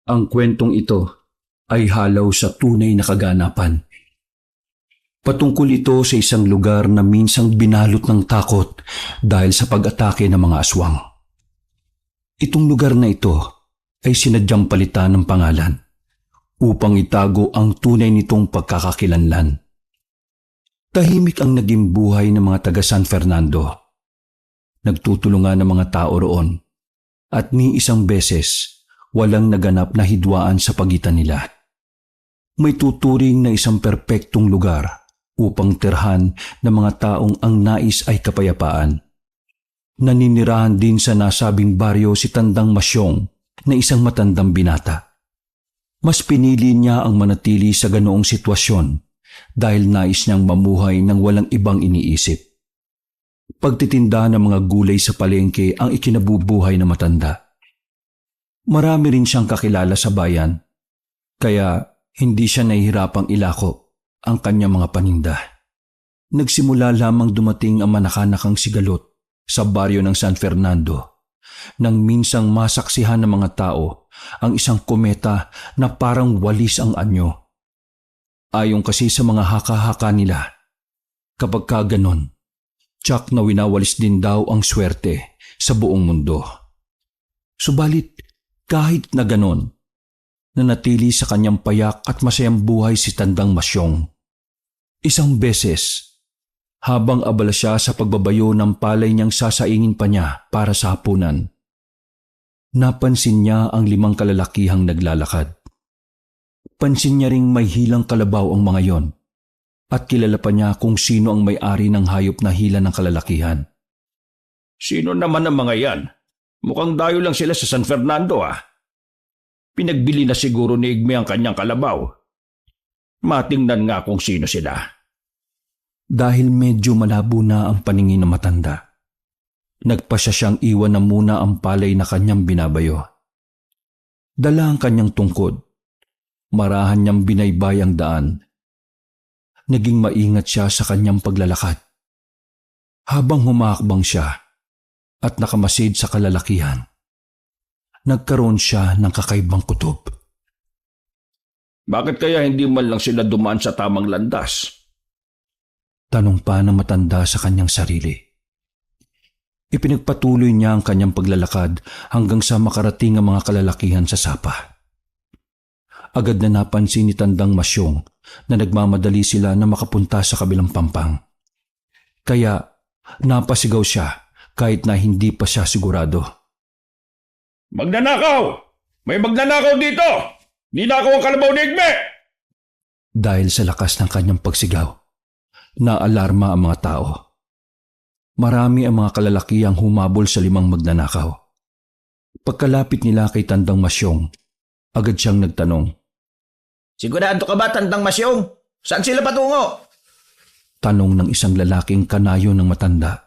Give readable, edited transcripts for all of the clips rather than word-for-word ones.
Ang kwentong ito ay halaw sa tunay na kaganapan. Patungkol ito sa isang lugar na minsang binalot ng takot dahil sa pag-atake ng mga aswang. Itong lugar na ito ay sinadyang palitan ng pangalan upang itago ang tunay nitong pagkakakilanlan. Tahimik ang naging buhay ng mga taga San Fernando. Nagtutulungan ng mga tao roon at ni isang beses walang naganap na hidwaan sa pagitan nila. May tuturing na isang perpektong lugar upang tirhan ng mga taong ang nais ay kapayapaan. Naninirahan din sa nasabing baryo si Tandang Masyong na isang matandang binata. Mas pinili niya ang manatili sa ganoong sitwasyon dahil nais niyang mamuhay ng walang ibang iniisip. Pagtitinda ng mga gulay sa palengke ang ikinabubuhay na matanda. Marami rin siyang kakilala sa bayan, kaya hindi siya nahihirapang ilako ang kanyang mga paninda. Nagsimula lamang dumating ang manakanakang sigalot sa baryo ng San Fernando nang minsang masaksihan ng mga tao ang isang kometa na parang walis ang anyo. Ayon kasi sa mga haka-haka nila, kapag ka ganon, tsak na winawalis din daw ang swerte sa buong mundo. Subalit kahit na ganon, nanatili sa kanyang payak at masayang buhay si Tandang Masyong. Isang beses, habang abala siya sa pagbabayo ng palay niyang sasaingin pa niya para sa hapunan, napansin niya ang 5 kalalakihang naglalakad. Pansin niya ring may hilang kalabaw ang mga yon at kilala pa niya kung sino ang may-ari ng hayop na hila ng kalalakihan. Sino naman ang mga yan? Mukhang dayo lang sila sa San Fernando Pinagbili na siguro ni Igme ang kanyang kalabaw. Matingnan nga kung sino sila. Dahil medyo malabo na ang paningin ng matanda, nagpasya siyang iwan na muna ang palay na kanyang binabayo. Dala ang kanyang tungkod. Marahan niyang binaybay ang daan. Naging maingat siya sa kanyang paglalakad. Habang humakbang siya at nakamasid sa kalalakihan, nagkaroon siya ng kakaibang kutob. Bakit kaya hindi man lang sila dumaan sa tamang landas? Tanong pa ng matanda sa kanyang sarili. Ipinagpatuloy niya ang kanyang paglalakad hanggang sa makarating ang mga kalalakihan sa sapa. Agad na napansin ni Tandang Masyong na nagmamadali sila na makapunta sa kabilang pampang. Kaya napasigaw siya kahit na hindi pa siya sigurado. Magnanakaw! May magnanakaw dito! Ninakaw ang kalabaw ni Igme! Dahil sa lakas ng kanyang pagsigaw, naalarma ang mga tao. Marami ang mga kalalakihang humabol sa 5 magnanakaw. Pagkalapit nila kay Tandang Masyong, agad siyang nagtanong. Sigurado ka ba, Tandang Masyong? Saan sila patungo? Tanong ng isang lalaking kanayo ng matanda.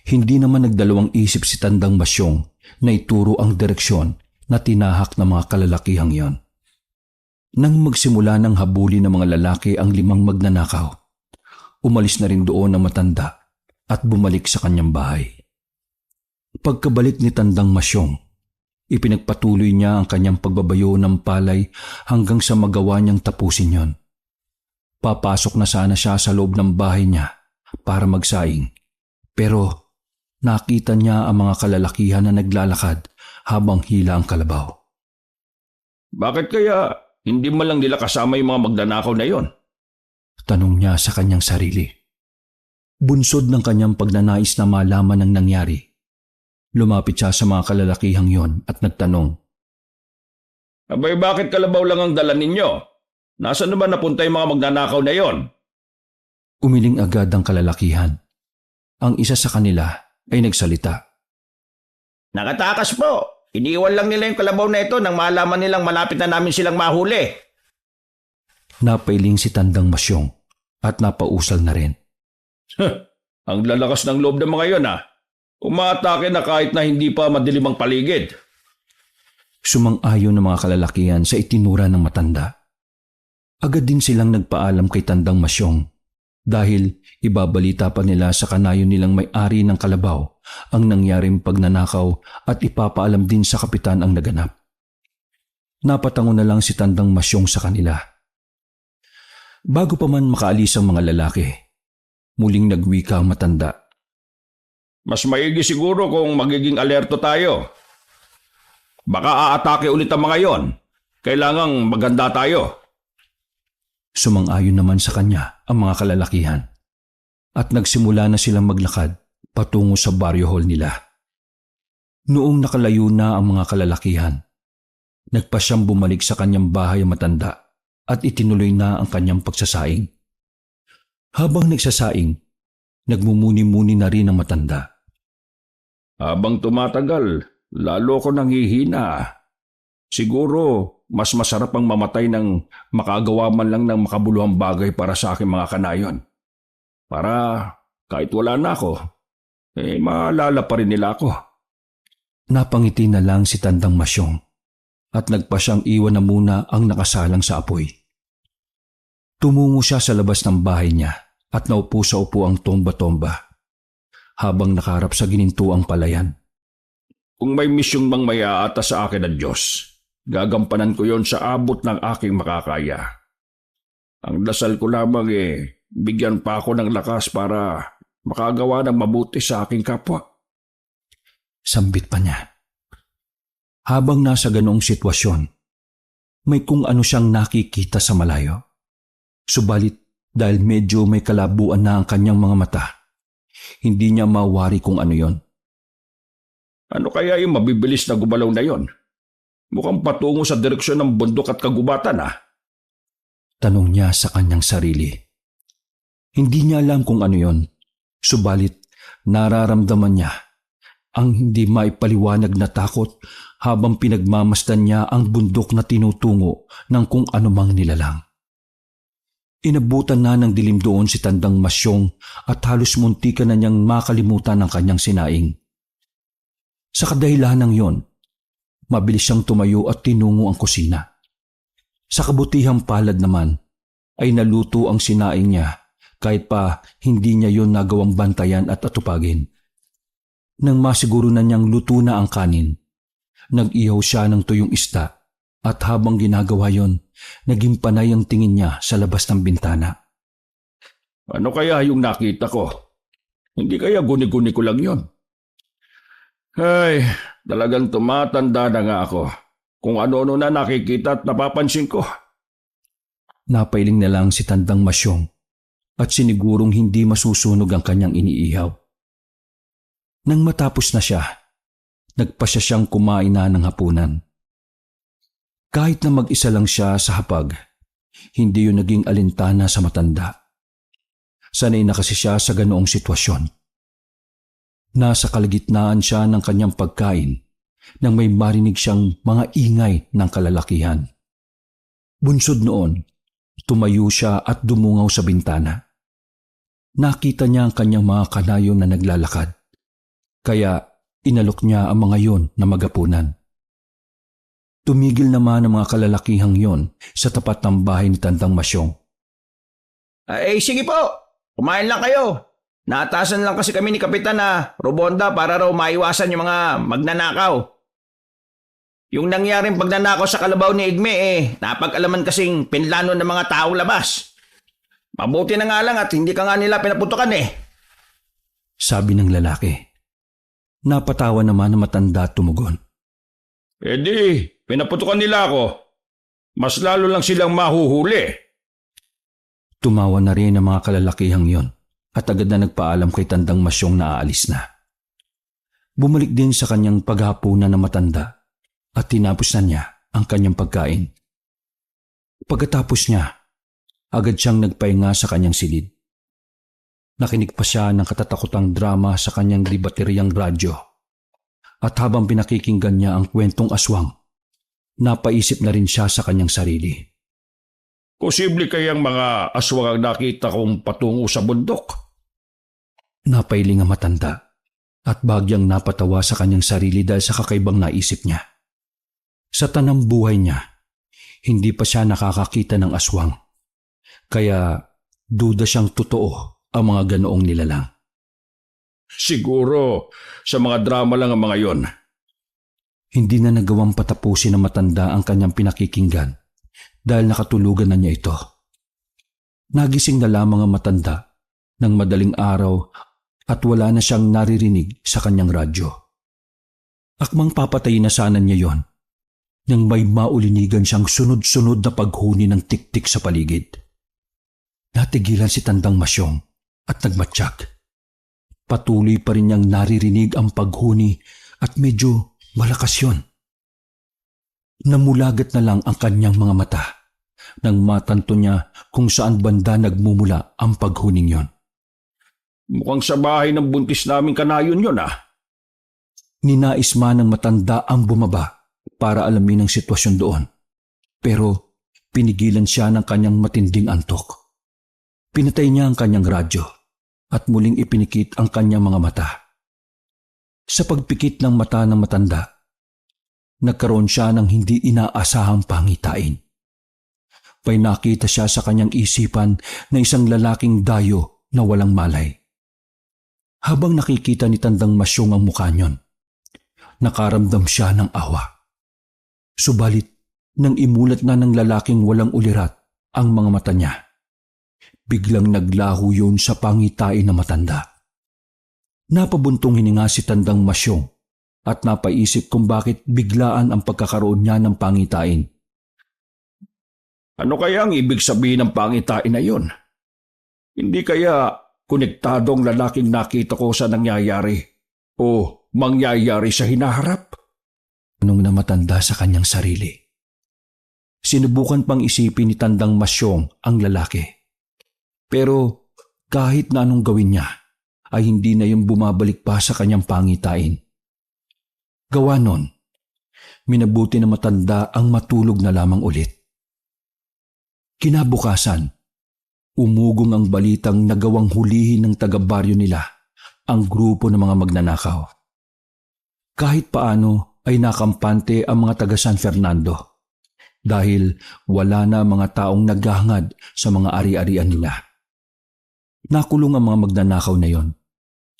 Hindi naman nagdalawang isip si Tandang Masyong na ituro ang direksyon na tinahak ng mga kalalakihang yon. Nang magsimula ng habulin ng mga lalaki ang 5 magnanakaw, umalis na rin doon ang matanda at bumalik sa kanyang bahay. Pagkabalik ni Tandang Masyong, ipinagpatuloy niya ang kanyang pagbabayo ng palay hanggang sa magawa niyang tapusin yon. Papasok na sana siya sa loob ng bahay niya para magsaing, pero nakita niya ang mga kalalakihan na naglalakad habang hila ang kalabaw. Bakit kaya hindi man lang nila kasama yung mga magnanakaw na yon? Tanong niya sa kanyang sarili. Bunsod ng kanyang pagnanais na malaman ang nangyari, lumapit siya sa mga kalalakihang yon at nagtanong. Abay, bakit kalabaw lang ang dala ninyo? Nasaan naman napunta yung mga magnanakaw na yon? Umiling agad ang kalalakihan. Ang isa sa kanila ay nagsalita. Nakatakas po. Iniwan lang nila yung kalabaw na ito nang malaman nilang malapit na namin silang mahuli. Napailing si Tandang Masyong at napausal na rin. Ang lalakas ng loob ng mga yon Umaatake na kahit na hindi pa madilim ang paligid. Sumang-ayon ng mga kalalakihan sa itinura ng matanda. Agad din silang nagpaalam kay Tandang Masyong dahil ibabalita pa nila sa kanayon nilang may-ari ng kalabaw ang nangyaring pagnanakaw at ipapaalam din sa kapitan ang naganap. Napatango na lang si Tandang Masyong sa kanila. Bago pa man makaalis ang mga lalaki, muling nagwika ang matanda. Mas maigi siguro kung magiging alerto tayo. Baka aatake ulit ang mga yon. Kailangang maganda tayo. Sumang-ayon naman sa kanya ang mga kalalakihan at nagsimula na silang maglakad patungo sa barrio hall nila. Noong nakalayo na ang mga kalalakihan, nagpa siyang bumalik sa kanyang bahay ang matanda at itinuloy na ang kanyang pagsasaing. Habang nagsasaing, nagmumuni-muni na rin ang matanda. Habang tumatagal, lalo ko nanghihina. Siguro, mas masarap ang mamatay ng makagawa man lang ng makabuluhang bagay para sa aking mga kanayon. Para kahit wala na ako, maalala pa rin nila ako. Napangiti na lang si Tandang Masyong at nagpa siyang iwan na muna ang nakasalang sa apoy. Tumungo siya sa labas ng bahay niya at naupo sa upuang tomba-tomba habang nakaharap sa ginintuang palayan. Kung may misyong mang maya-ata sa akin ng Diyos, gagampanan ko yon sa abot ng aking makakaya. Ang dasal ko lamang bigyan pa ako ng lakas para makagawa ng mabuti sa aking kapwa. Sambit pa niya. Habang nasa ganoong sitwasyon, may kung ano siyang nakikita sa malayo. Subalit dahil medyo may kalabuan na ang kanyang mga mata, hindi niya mawari kung ano yon. Ano kaya yung mabibilis na gumalaw na yon? Mukhang patungo sa direksyon ng bundok at kagubatan Tanong niya sa kanyang sarili. Hindi niya alam kung ano yon, subalit nararamdaman niya ang hindi maipaliwanag na takot habang pinagmamasdan niya ang bundok na tinutungo ng kung anumang nilalang. Inabutan na ng dilim doon si Tandang Masyong at halos muntikan na niyang makalimutan ang kanyang sinaing. Sa kadahilanan ng yon, mabilis siyang tumayo at tinungo ang kusina. Sa kabutihang palad naman ay naluto ang sinaing niya kahit pa hindi niya yon nagawang bantayan at atupagin. Nang masiguro na niyang luto na ang kanin, nag-ihaw siya ng tuyong isda at habang ginagawa yon, naging panay ang tingin niya sa labas ng bintana. Ano kaya yung nakita ko? Hindi kaya guni-guni ko lang yon? Ay, talagang tumatanda na nga ako. Kung ano-ano na nakikita at napapansin ko. Napailing na lang si Tandang Masyong at sinigurong hindi masusunog ang kanyang iniihaw. Nang matapos na siya, nagpasya siyang kumain na ng hapunan. Kahit na mag-isa lang siya sa hapag, hindi yun naging alintana sa matanda. Sanay na kasi siya sa ganoong sitwasyon. Nasa kalagitnaan siya ng kanyang pagkain nang may marinig siyang mga ingay ng kalalakihan. Bunsod noon, tumayo siya at dumungaw sa bintana. Nakita niya ang kanyang mga kanayon na naglalakad, kaya inalok niya ang mga yon na magapunan. Tumigil naman ang mga kalalakihang yon sa tapat ng bahay ni Tandang Masyong. Sige po, kumain lang kayo. Naatasan lang kasi kami ni Kapitan na Robonda para raw maiwasan yung mga magnanakaw. Yung nangyaring pagnanakaw sa kalabaw ni Igme napag-alaman kasing pinlano ng mga taong labas. Mabuti na nga lang at hindi ka nga nila pinaputukan Sabi ng lalaki. Napatawa naman ang matanda at tumugon. Di, pinaputukan nila ako. Mas lalo lang silang mahuhuli. Tumawa na rin ang mga kalalakihang yon at agad na nagpaalam kay Tandang Masyong na aalis na. Bumalik din sa kanyang paghapunan ng matanda at tinapos na niya ang kanyang pagkain. Pagkatapos niya, agad siyang nagpahinga sa kanyang silid. Nakinig pa siya ng katatakutang drama sa kanyang di bateryang radyo at habang pinakikinggan niya ang kwentong aswang, napaisip na rin siya sa kanyang sarili. Posible kayang mga aswang ang nakita kong patungo sa bundok? Napailing ang matanda at bagyang napatawa sa kanyang sarili dahil sa kakaibang naisip niya. Sa tanang buhay niya, hindi pa siya nakakakita ng aswang. Kaya duda siyang totoo ang mga ganoong nilalang. Siguro sa mga drama lang ang mga yon. Hindi na nagawang patapusin ng matanda ang kanyang pinakikinggan dahil nakatulugan na niya ito. Nagising na lamang ang matanda ng madaling araw at wala na siyang naririnig sa kanyang radyo. Akmang papatayin na sana niya yon nang may maulinigan siyang sunod-sunod na paghuni ng tiktik sa paligid. Natigilan si Tandang Masyong at nagmatsyag. Patuloy pa rin niyang naririnig ang paghuni at medyo malakas yon. Namulagat na lang ang kanyang mga mata nang matanto niya kung saan banda nagmumula ang paghuning yon. Mukhang sa bahay ng buntis naming kanayon yun ah. Ninais man ng matanda ang bumaba para alamin ang sitwasyon doon. Pero pinigilan siya ng kanyang matinding antok. Pinatay niya ang kanyang radyo at muling ipinikit ang kanyang mga mata. Sa pagpikit ng mata ng matanda, nagkaroon siya ng hindi inaasahang pangitain. May nakita siya sa kanyang isipan na isang lalaking dayo na walang malay. Habang nakikita ni Tandang Masyong ang mukha niyon, nakaramdam siya ng awa. Subalit, nang imulat na ng lalaking walang ulirat ang mga mata niya, biglang naglaho yun sa pangitain na matanda. Napabuntong hininga si Tandang Masyong at napaisip kung bakit biglaan ang pagkakaroon niya ng pangitain. Ano kaya ang ibig sabihin ng pangitain na yun? Hindi kaya konektado ang lalaking nakita ko sa nangyayari o mangyayari sa hinaharap? Anong namatanda sa kanyang sarili. Sinubukan pang isipin ni Tandang Masyong ang lalaki. Pero kahit na anong gawin niya, ay hindi na yung bumabalik pa sa kanyang pangitain. Gawa nun, minabuti na matanda ang matulog na lamang ulit. Kinabukasan, umugong ang balitang nagawang hulihin ng taga-baryo nila ang grupo ng mga magnanakaw. Kahit paano ay nakampante ang mga taga San Fernando dahil wala na mga taong naghahangad sa mga ari-arian nila. Nakulong ang mga magnanakaw na yon,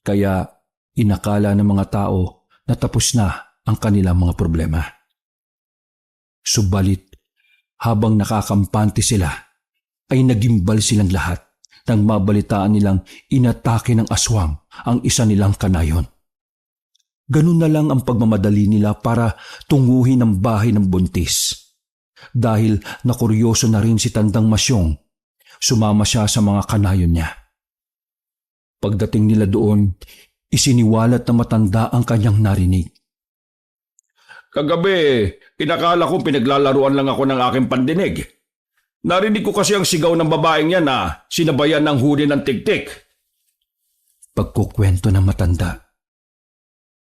kaya inakala ng mga tao na tapos na ang kanilang mga problema. Subalit, habang nakakampante sila, ay nagimbal silang lahat nang mabalitaan nilang inatake ng aswang ang isa nilang kanayon. Ganun na lang ang pagmamadali nila para tunguhin ang bahay ng buntis. Dahil nakuryoso na rin si Tandang Masyong, sumama siya sa mga kanayon niya. Pagdating nila doon, isiniwalat na matanda ang kanyang narinig. Kagabi, inakala ko pinaglalaruan lang ako ng aking pandinig. Narinig ko kasi ang sigaw ng babaeng yan na sinabayan ng huni ng tiktik. Pagkukwento ng matanda.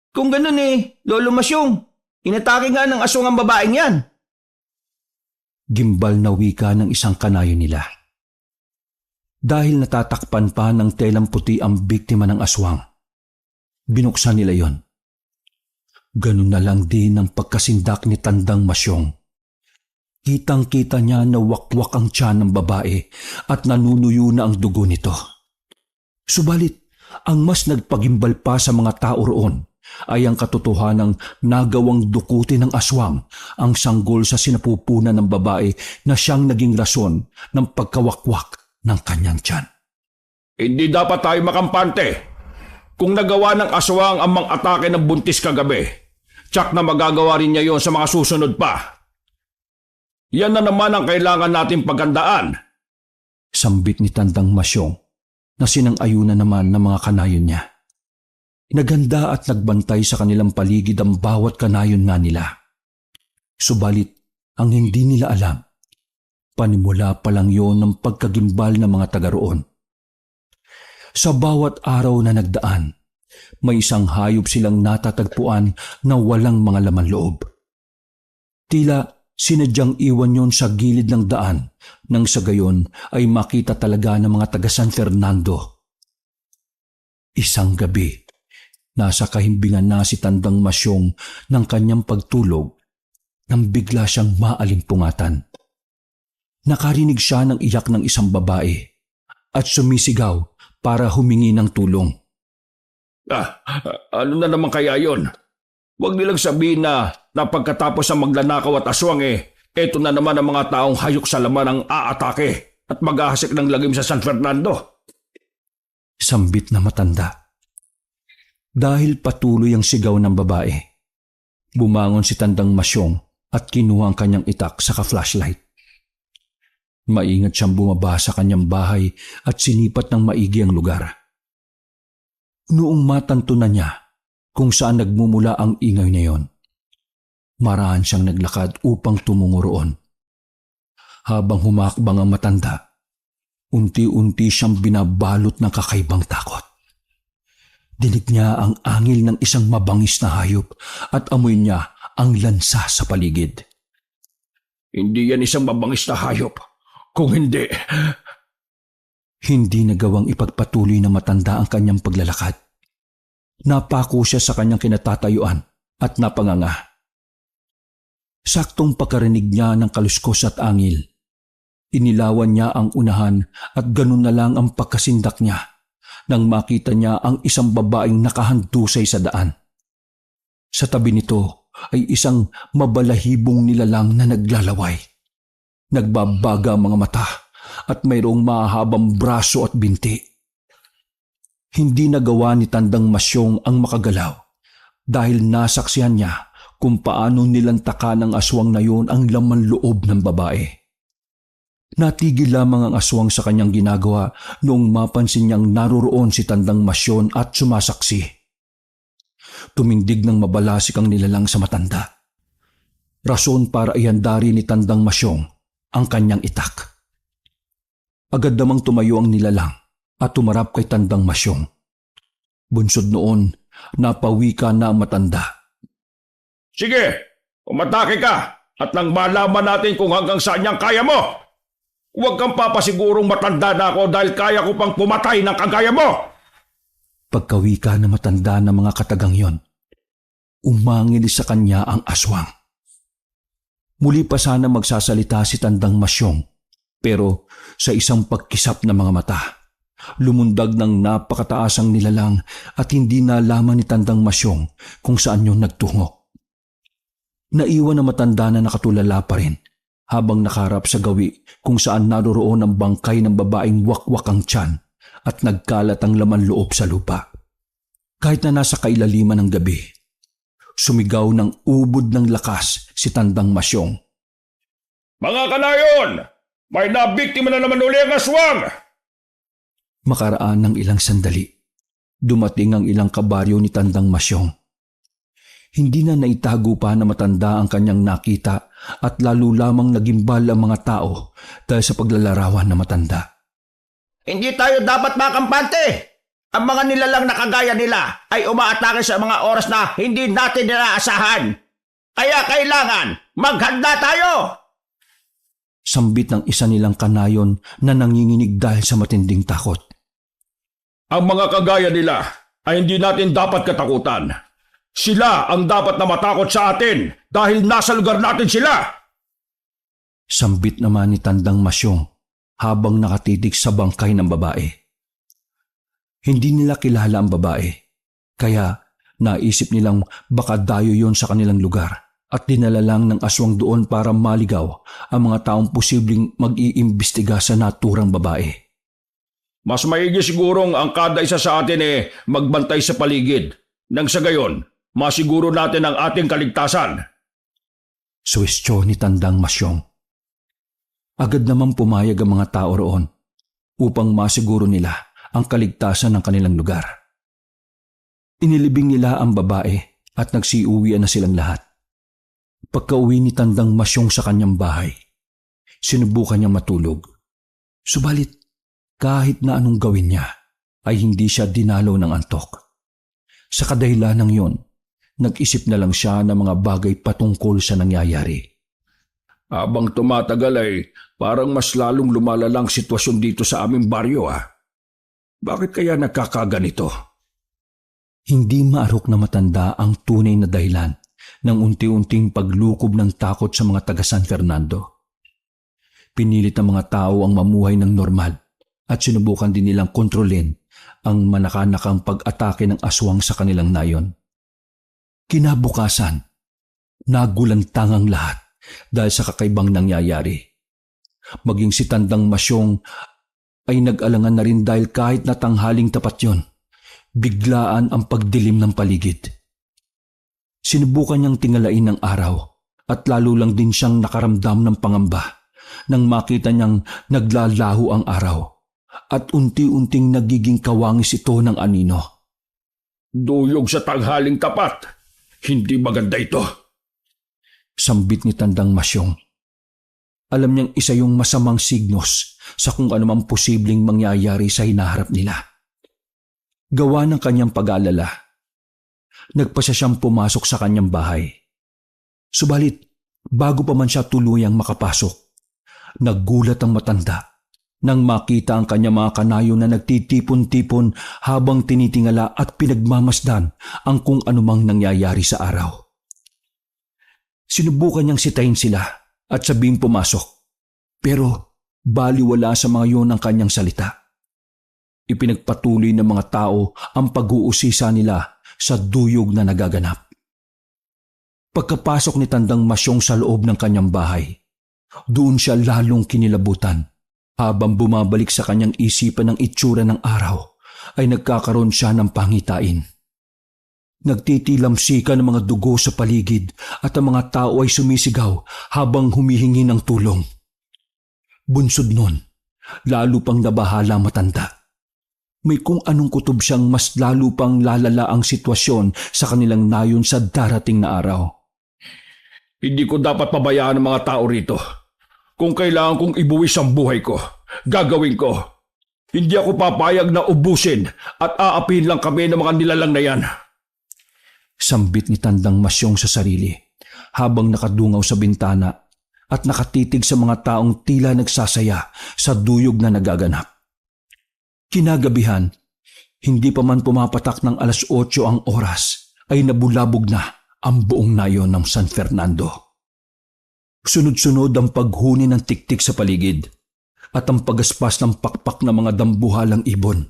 Kung ganun Lolo Masyong, inatake nga ng aswang ang babaeng yan. Gimbal na wika ng isang kanayo nila. Dahil natatakpan pa ng telang puti ang biktima ng aswang, binuksan nila yon. Ganun na lang din ang pagkasindak ni Tandang Masyong. Kitang-kita niya na wakwak ang tiyan ng babae at nanunuyo na ang dugo nito. Subalit, ang mas nagpagimbal pa sa mga tao roon ay ang katotohanang nagawang dukutin ng aswang ang sanggol sa sinapupunan ng babae na siyang naging rason ng pagkawakwak ng kanyang tiyan. Hindi dapat tayo makampante. Kung nagawa ng aswang ang mang-atake ng buntis kagabi, tsak na magagawa rin niya yon sa mga susunod pa. Yan na naman ang kailangan nating paghandaan. Sambit ni Tandang Masyong na sinang-ayunan naman ng mga kanayon niya. Naganda at nagbantay sa kanilang paligid ang bawat kanayon nga nila. Subalit, ang hindi nila alam, panimula pa lang yon ng pagkagimbal ng mga taga roon. Sa bawat araw na nagdaan, may isang hayop silang natatagpuan na walang mga laman loob. Tila sinadyang iwan yon sa gilid ng daan nang sa gayon ay makita talaga ng mga taga San Fernando. Isang gabi, nasa kahimbingan na si Tandang Masyong ng kanyang pagtulog nang bigla siyang maalimpungatan. Nakarinig siya ng iyak ng isang babae at sumisigaw para humingi ng tulong. Ano na naman kaya yon? Huwag nilang sabihin na pagkatapos ng magnanakaw at aswang eto na naman ang mga taong hayok sa laman ang aatake at mag-ahasik ng lagim sa San Fernando. Sambit na matanda. Dahil patuloy ang sigaw ng babae, bumangon si Tandang Masyong at kinuha ang kanyang itak saka flashlight. Maingat siyang bumaba sa kanyang bahay at sinipat ng maigi ang lugar. Noong matanto na niya kung saan nagmumula ang ingay na yon, maraan siyang naglakad upang tumungo roon. Habang humakbang ang matanda, unti-unti siyang binabalot ng kakaibang takot. Dinig niya ang angil ng isang mabangis na hayop at amoy niya ang lansa sa paligid. Hindi yan isang mabangis na hayop. Kung hindi... Hindi nagawang ipagpatuloy na matanda ang kanyang paglalakad. Napako siya sa kanyang kinatatayuan at napanganga. Saktong pagkarinig niya ng kaluskos at angil, inilawan niya ang unahan at ganun na lang ang pagkasindak niya nang makita niya ang isang babaeng nakahandusay sa daan. Sa tabi nito ay isang mabalahibong nilalang na naglalaway. Nagbabaga ang mga mata at mayroong mahahabang braso at binti. Hindi nagawa ni Tandang Masyong ang makagalaw dahil nasaksihan niya kung paano nilantaka ng aswang na yun ang laman loob ng babae. Natigil lamang ang aswang sa kanyang ginagawa noong mapansin niyang naroroon si Tandang Masyon at sumasaksi. Tumindig ng mabalasik ang nilalang sa matanda. Rason para ihandari ni Tandang Masyong ang kanyang itak. Agad namang tumayo ang nilalang at tumarap kay Tandang Masyong. Bunsod noon, napawika na ang matanda. Sige, umatake ka at nang malaman natin kung hanggang saan niyang kaya mo. Huwag kang papasigurong matanda na ako dahil kaya ko pang pumatay ng kagaya mo. Pagkawika na matanda ng mga katagang yon, umangil sa kanya ang aswang. Muli pa sana magsasalita si Tandang Masyong, pero sa isang pagkisap ng mga mata, lumundag ng napakataas ang nilalang at hindi nalaman ni Tandang Masyong kung saan yun nagtungo. Naiwan na matanda na nakatulala pa rin habang nakaharap sa gawi kung saan naroroon ang bangkay ng babaeng wakwak ang tiyan at nagkalat ang laman loob sa lupa. Kahit na nasa kailaliman ng gabi, sumigaw ng ubod ng lakas si Tandang Masyong. Mga kanayon! May nabiktima na naman uli ang aswang! Makaraan ng ilang sandali, dumating ang ilang kabaryo ni Tandang Masyong. Hindi na naitago pa na matanda ang kanyang nakita at lalo lamang nagimbal ang mga tao dahil sa paglalarawan na matanda. Hindi tayo dapat makampante. Ang mga nilalang na kagaya nila ay umaatake sa mga oras na hindi natin inaasahan. Kaya kailangan maghanda tayo! Sambit ng isa nilang kanayon na nanginginig dahil sa matinding takot. Ang mga kagaya nila ay hindi natin dapat katakutan. Sila ang dapat na matakot sa atin dahil nasa lugar natin sila. Sambit naman ni Tandang Masyong habang nakatitig sa bangkay ng babae. Hindi nila kilala ang babae, kaya naisip nilang baka dayo yon sa kanilang lugar at dinala lang ng aswang doon para maligaw ang mga taong posibleng mag-iimbestiga sa naturang babae. Mas maigi sigurong ang kada isa sa atin magbantay sa paligid. Nang sa gayon, masiguro natin ang ating kaligtasan. Suwestyo ni Tandang Masyong. Agad namang pumayag ang mga tao roon upang masiguro nila ang kaligtasan ng kanilang lugar. Inilibing nila ang babae at nagsiuwian na silang lahat. Pagka-uwi ni Tandang Masyong sa kanyang bahay, sinubukan niyang matulog. Subalit, kahit na anong gawin niya, ay hindi siya dinalaw ng antok. Sa kadahilanang yon, nag-isip na lang siya ng mga bagay patungkol sa nangyayari. Habang tumatagal parang mas lalong lumalalang sitwasyon dito sa aming baryo Bakit kaya nagkakaganito? Hindi maarok na matanda ang tunay na dahilan ng unti-unting paglukob ng takot sa mga taga San Fernando. Pinilit ng mga tao ang mamuhay ng normal at sinubukan din nilang kontrolin ang manakanakang pag-atake ng aswang sa kanilang nayon. Kinabukasan, nagulantang ang lahat dahil sa kakaibang nangyayari. Maging si Tandang Masyong ay nag-alangan na rin dahil kahit na tanghaling tapat yon, biglaan ang pagdilim ng paligid. Sinubukan niyang tingalain ng araw at lalo lang din siyang nakaramdam ng pangamba nang makita niyang naglalaho ang araw at unti-unting nagiging kawangis ito ng anino. Duyog sa tanghaling tapat. Hindi maganda ito. Sambit ni Tandang Masyong. Alam niyang isa yung masamang signos sa kung anumang posibleng mangyayari sa hinaharap nila. Gawa ng kanyang pag-aalala, nagpasya siyang pumasok sa kanyang bahay. Subalit, bago pa man siya tuluyang makapasok, naggulat ang matanda nang makita ang kanyang mga kanayo na nagtitipon-tipon habang tinitingala at pinagmamasdan ang kung anumang nangyayari sa araw. Sinubukan niyang sitahin sila at sabihing pumasok, pero baliwala sa mga yon ang kanyang salita. Ipinagpatuloy ng mga tao ang pag-uusisa nila sa duyog na nagaganap. Pagkapasok ni Tandang Masyong sa loob ng kanyang bahay, doon siya lalong kinilabutan. Habang bumabalik sa kanyang isipan ng itsura ng araw, ay nagkakaroon siya ng pangitain. Nagtitilamsikan ng mga dugo sa paligid at ang mga tao ay sumisigaw habang humihingi ng tulong. Bunsod nun, lalo pang nabahala matanda. May kung anong kutob siyang mas lalo pang lalala ang sitwasyon sa kanilang nayon sa darating na araw. Hindi ko dapat pabayaan ang mga tao rito. Kung kailangan kong ibuwis ang buhay ko, gagawin ko. Hindi ako papayag na ubusin at aapin lang kami ng mga nilalang na yan. Sambit ni Tandang Masyong sa sarili habang nakadungaw sa bintana at nakatitig sa mga taong tila nagsasaya sa duyog na nagaganap. Kinagabihan, hindi pa man pumapatak ng 8:00 ang oras, ay nabulabog na ang buong nayon ng San Fernando. Sunod-sunod ang paghuni ng tiktik sa paligid at ang pagaspas ng pakpak ng mga dambuhalang ibon.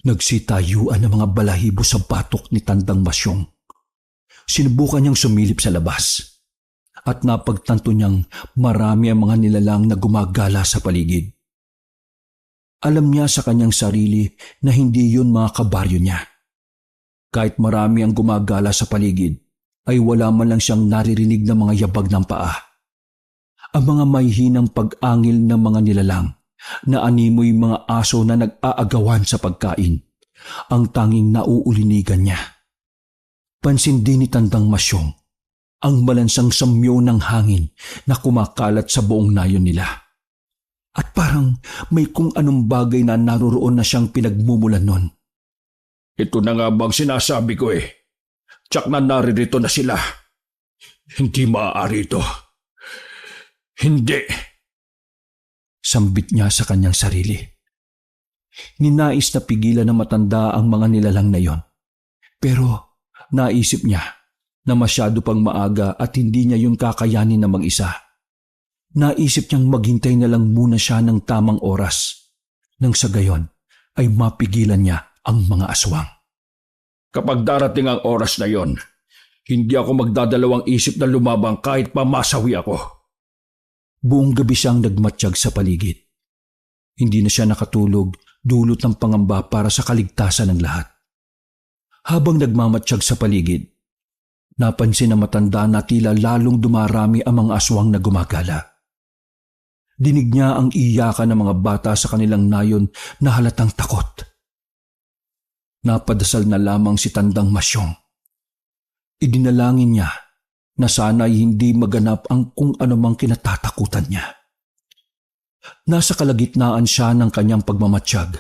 Nagsitayuan ang mga balahibo sa batok ni Tandang Masyong. Sinubukan niyang sumilip sa labas at napagtanto niyang marami ang mga nilalang na gumagala sa paligid. Alam niya sa kanyang sarili na hindi yun mga kabaryo niya. Kahit marami ang gumagala sa paligid, ay wala man lang siyang naririnig ng mga yabag ng paa. Ang mga mahihinang pag-angil ng mga nilalang na animoy mga aso na nag-aagawan sa pagkain, ang tanging nauulinigan niya. Pansin din ni Tandang Masyong ang malansang samyo ng hangin na kumakalat sa buong nayon nila. At parang may kung anong bagay na naroroon na siyang pinagmumulan nun. Ito na nga bang sinasabi ko eh. Tsak na naririto na sila. Hindi maaari ito. Hindi. Sambit niya sa kanyang sarili. Ninais na pigilan ng matanda ang mga nilalang na yon. Pero naisip niya na masyado pang maaga at hindi niya yun kakayanin na mag-isa. Naisip niyang maghintay na lang muna siya ng tamang oras. Nang sa gayon ay mapigilan niya ang mga aswang. Kapag darating ang oras na yon, hindi ako magdadalawang isip na lumabang kahit pamasawi ako. Buong gabi siyang nagmatsyag sa paligid. Hindi na siya nakatulog dulot ng pangamba para sa kaligtasan ng lahat. Habang nagmamatsyag sa paligid, napansin ng matanda na tila lalong dumarami ang mga aswang na gumagala. Dinig niya ang iyakan ng mga bata sa kanilang nayon na halatang takot. Napadasal na lamang si Tandang Masyong. Idinalangin niya na sana'y hindi maganap ang kung anumang kinatatakutan niya. Nasa kalagitnaan siya ng kanyang pagmamatsyag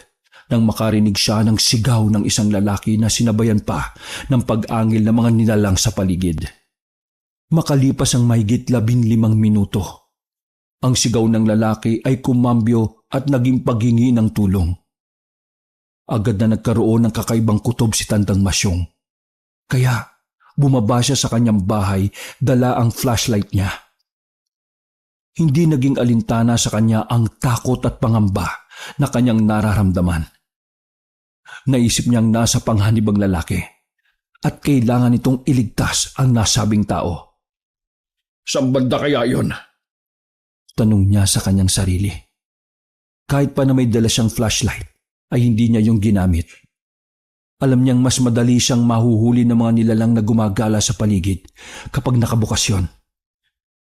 nang makarinig siya ng sigaw ng isang lalaki na sinabayan pa ng pag-angil ng mga nilalang sa paligid. Makalipas ang mahigit 15 minuto, ang sigaw ng lalaki ay kumambyo at naging paghingi ng tulong. Agad na nagkaroon ng kakaibang kutob si Tandang Masyong. Kaya bumaba siya sa kanyang bahay, dala ang flashlight niya. Hindi naging alintana sa kanya ang takot at pangamba na kanyang nararamdaman. Naisip niyang nasa panghanib ang lalaki at kailangan itong iligtas ang nasabing tao. Saan banda kaya yon? Tanong niya sa kanyang sarili. Kahit pa na may dala siyang flashlight, ay hindi niya yung ginamit. Alam niyang mas madali siyang mahuhuli ng mga nilalang na gumagala sa paligid kapag nakabukas yon.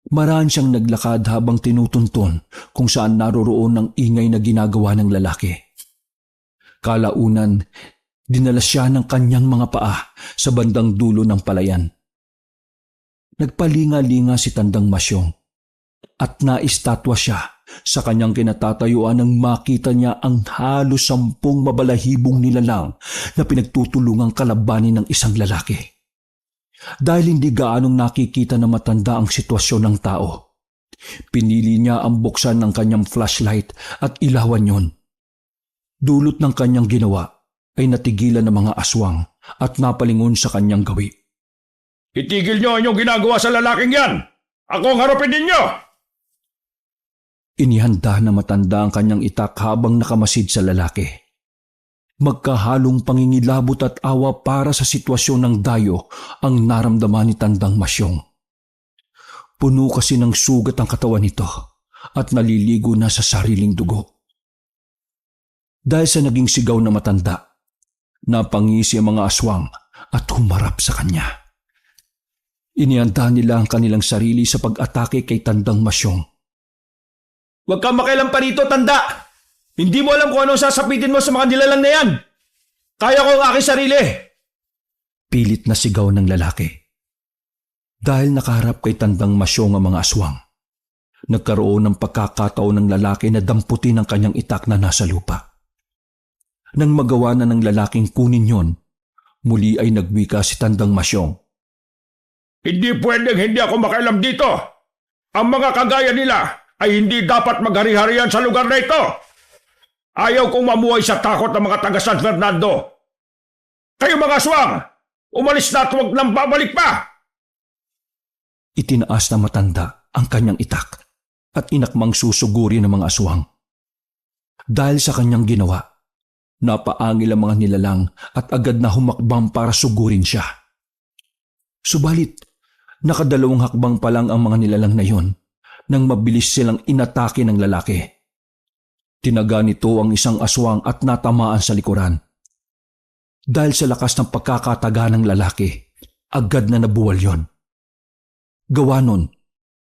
Maraan siyang naglakad habang tinutuntun kung saan naroroon ang ingay na ginagawa ng lalaki. Kalaunan, dinala siya ng kanyang mga paa sa bandang dulo ng palayan. Nagpalinga-linga si Tandang Masyong at naistatwa siya sa kanyang kinatatayuan nang makita niya ang halos 10 mabalahibong nilalang na pinagtutulungang kalabanin ng isang lalaki. Dahil hindi gaanong nakikita na matanda ang sitwasyon ng tao, pinili niya ang buksan ng kanyang flashlight at ilawan yon. Dulot ng kanyang ginawa ay natigilan ng mga aswang at napalingon sa kanyang gawi. Itigil niyo ang inyong ginagawa sa lalaking yan! Ako ang harapin ninyo! Inihanda na matanda ang kanyang itak habang nakamasid sa lalaki. Magkahalong pangingilabot at awa para sa sitwasyon ng dayo ang naramdaman ni Tandang Masyong. Puno kasi ng sugat ang katawan nito at naliligo na sa sariling dugo. Dahil sa naging sigaw na matanda, napangisi ang mga aswang at humarap sa kanya. Inihanda nila ang kanilang sarili sa pag-atake kay Tandang Masyong. Huwag kang makialam pa rito, tanda! Hindi mo alam kung anong sasapitin mo sa mga nilalang na yan! Kaya ko ang aking sarili! Pilit na sigaw ng lalaki. Dahil nakaharap kay Tandang Masyong ang mga aswang, nagkaroon ng pagkakataon ng lalaki na damputin ang kanyang itak na nasa lupa. Nang magawa na ng lalaking kunin yon, muli ay nagwika si Tandang Masyong. Hindi pwedeng hindi ako makialam dito! Ang mga kagaya nila ay hindi dapat maghari-harian sa lugar na ito! Ayaw kong mamuhay sa takot ng mga taga San Fernando! Kayo mga aswang! Umalis na at huwag nang babalik pa! Itinaas na matanda ang kanyang itak at inakmang susuguri ng mga aswang. Dahil sa kanyang ginawa, napaangil ang mga nilalang at agad na humakbang para sugurin siya. Subalit, nakadalawang hakbang pa lang ang mga nilalang na yon nang mabilis silang inatake ng lalaki. Tinaga nito ang isang aswang at natamaan sa likuran. Dahil sa lakas ng pagkakataga ng lalaki, agad na nabuwal yon. Gawa nun,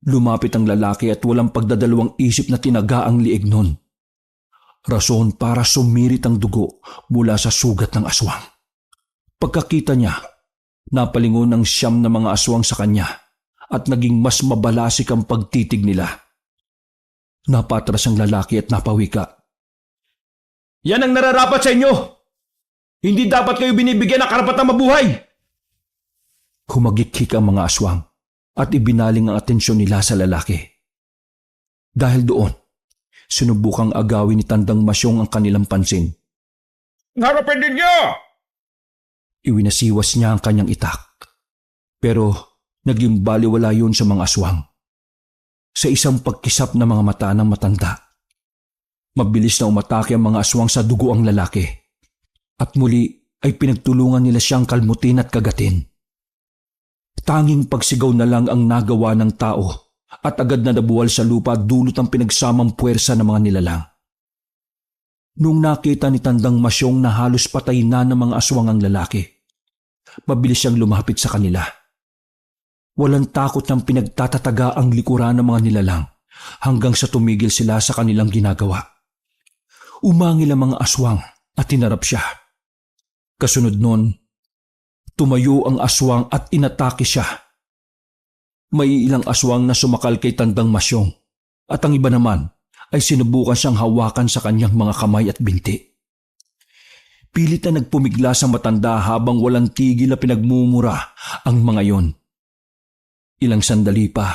lumapit ang lalaki at walang pagdadalawang isip na tinaga ang liig nun. Rason para sumirit ang dugo mula sa sugat ng aswang. Pagkakita niya, napalingon ang 9 na mga aswang sa kanya at naging mas mabalasik ang pagtitig nila. Napatras ang lalaki at napawika. Yan ang nararapat sa inyo! Hindi dapat kayo binibigyan ng karapatang mabuhay! Humagikik ang mga aswang at ibinaling ang atensyon nila sa lalaki. Dahil doon, sinubukang agawin ni Tandang Masyong ang kanilang pansin. Harapin ninyo! Iwinasiwas niya ang kanyang itak. Pero naging baliwala yun sa mga aswang. Sa isang pagkisap ng mga mata ng matanda, mabilis na umatake ang mga aswang sa dugo ang lalaki. At muli ay pinagtulungan nila siyang kalmutin at kagatin. Tanging pagsigaw na lang ang nagawa ng tao at agad na nabuwal sa lupa dulot ang pinagsamang puwersa ng mga nilalang. Nung nakita ni Tandang Masyong na halos patay na ng mga aswang ang lalaki, mabilis siyang lumapit sa kanila. Walang takot ng pinagtatataga ang likuran ng mga nilalang hanggang sa tumigil sila sa kanilang ginagawa. Umangil ang mga aswang at tinarap siya. Kasunod nun, tumayo ang aswang at inatake siya. May ilang aswang na sumakal kay Tandang Masyong at ang iba naman ay sinubukan siyang hawakan sa kanyang mga kamay at binti. Pilit na nagpumigla sa matanda habang walang tigil na pinagmumura ang mga yon. Ilang sandali pa,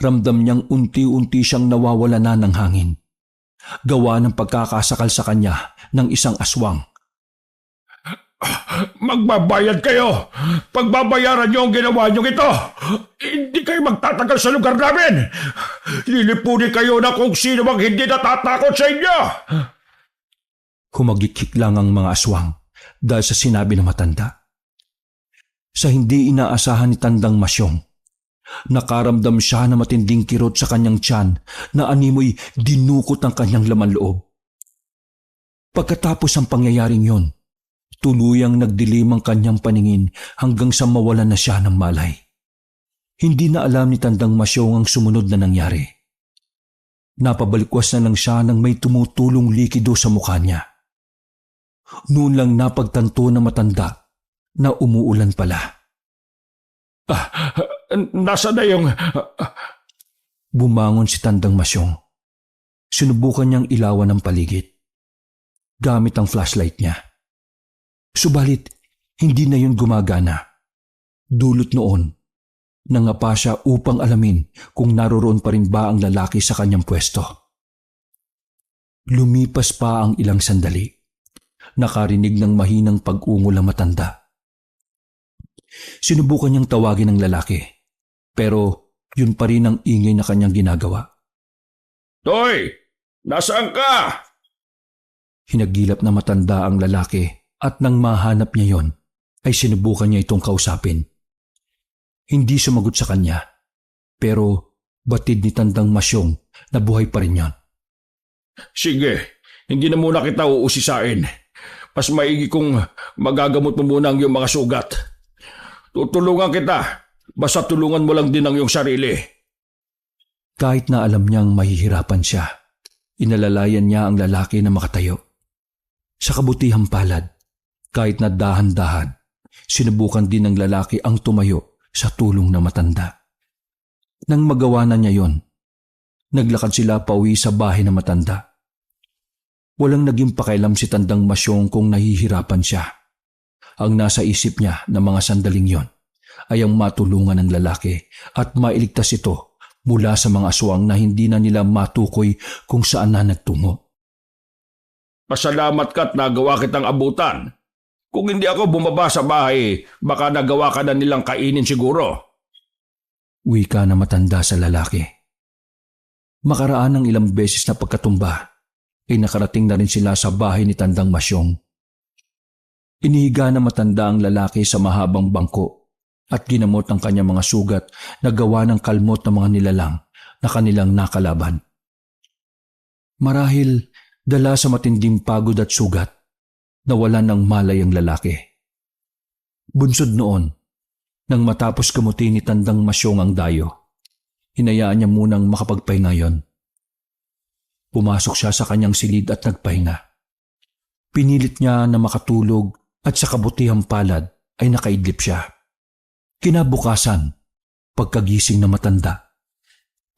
ramdam niyang unti-unti siyang nawawala na ng hangin. Gawa ng pagkakasakal sa kanya ng isang aswang. Magbabayad kayo! Pagbabayaran niyo ang ginawa niyo ito! Hindi kayo magtatagal sa lugar namin! Lilipunin kayo na kung sino mang hindi natatakot sa inyo! Humagikik lang ang mga aswang dahil sa sinabi ng matanda. sa hindi inaasahan ni Tandang Masyong. Nakaramdam siya na matinding kirot sa kanyang tiyan na animoy dinukot ang kanyang laman loob. Pagkatapos ang pangyayaring yon, tuluyang nagdilim ang kanyang paningin hanggang sa mawalan na siya ng malay. Hindi na alam ni Tandang Masyong ang sumunod na nangyari. Napabalikwas na lang siya nang may tumutulong likido sa mukha niya. Noon lang napagtanto na matanda na umuulan pala. Nasa na yung... Bumangon si Tandang Masyong. Sinubukan niyang ilawan ang paligid gamit ang flashlight niya. Subalit, hindi na yun gumagana. Dulot noon, nangapa siya upang alamin kung naroroon pa rin ba ang lalaki sa kanyang pwesto. Lumipas pa ang ilang sandali. Nakarinig ng mahinang pag-ungol ang matanda. Sinubukan niyang tawagin ang lalaki, pero yun pa rin ang ingay na kanyang ginagawa. Toy! Nasaan ka? Hinagilap na matanda ang lalaki at nang mahanap niya yon, ay sinubukan niya itong kausapin. Hindi sumagot sa kanya, pero batid ni Tandang Masyong na buhay pa rin yan. Sige, hindi na muna kita uusisain. Mas maigi kung magagamot mo muna ang iyong mga sugat. Tutulungan kita, basta tulungan mo lang din ang iyong sarili. Kahit na alam niyang mahihirapan siya, inalalayan niya ang lalaki na makatayo. Sa kabutihang palad, kahit na dahan-dahan, sinubukan din ng lalaki ang tumayo sa tulong na matanda. Nang magawa na niya yon, naglakad sila pauwi sa bahay na matanda. Walang naging pakialam si Tandang Masyong kung nahihirapan siya. Ang nasa isip niya na mga sandaling yon ay ang matulungan ng lalaki at mailigtas ito mula sa mga aswang na hindi na nila matukoy kung saan na nagtungo. Pasalamat ka't nagawa kitang abutan. Kung hindi ako bumaba sa bahay, baka nagawa ka na nilang kainin siguro. Wika na matanda sa lalaki. Makaraan ng ilang beses na pagkatumba, ay nakarating na rin sila sa bahay ni Tandang Masyong. Inihiga na matanda ang lalaki sa mahabang bangko at ginamot ang kanyang mga sugat na gawa ng kalmot ng mga nilalang na kanilang nakalaban. Marahil dala sa matinding pagod at sugat, nawalan ng malay ang lalaki. Bunsod noon, nang matapos gamutin ni Tandang Masyong ang dayo, hinayaan niya munang makapagpahinga yon. Pumasok siya sa kanyang silid at nagpahinga. Pinilit niya na makatulog at sa kabutihang palad ay nakaidlip siya. Kinabukasan, pagkagising na matanda,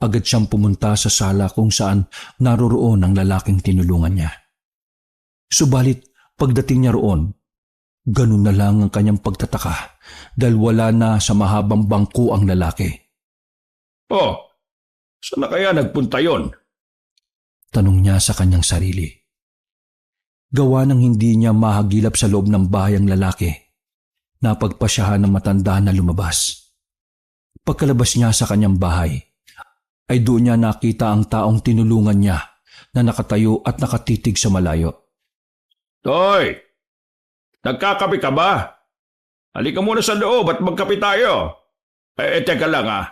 agad siyang pumunta sa sala kung saan naroroon ang lalaking tinulungan niya. Subalit pagdating niya roon, ganun na lang ang kanyang pagtataka dahil wala na sa mahabang bangko ang lalaki. Oh, saan na kaya nagpunta yon? Tanong niya sa kanyang sarili. Gawa ng hindi niya mahagilap sa loob ng bahay ang lalaki, napagpasyahan ng matanda na lumabas. Pagkalabas niya sa kanyang bahay, ay doon niya nakita ang taong tinulungan niya na nakatayo at nakatitig sa malayo. Toy! Nagkakape ka ba? Halika muna sa loob at magkape tayo. Teka lang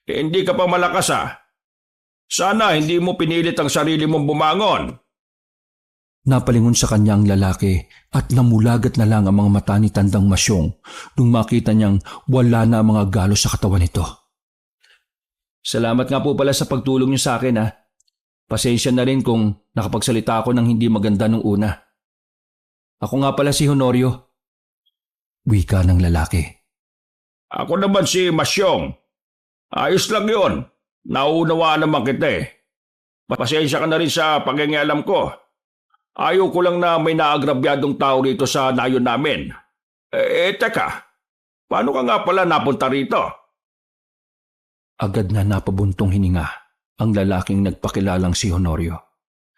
hindi ka pa malakas Sana hindi mo pinilit ang sarili mong bumangon. Napalingon sa kanya ang lalaki at namulagat na lang ang mga mata ni Tandang Masyong nung makita niyang wala na ang mga galos sa katawan nito. Salamat nga po pala sa pagtulong niyo sa akin Pasensya na rin kung nakapagsalita ako ng hindi maganda nung una. Ako nga pala si Honorio. Wika ng lalaki. Ako naman si Masyong. Ayos lang yon. Nauunawaan naman kita Pasensya ka na rin sa pagingialam ko. Ayaw ko lang na may naagrabyadong tao rito sa nayon namin. Teka. Paano ka nga pala napunta rito? Agad na napabuntong hininga ang lalaking nagpakilalang si Honorio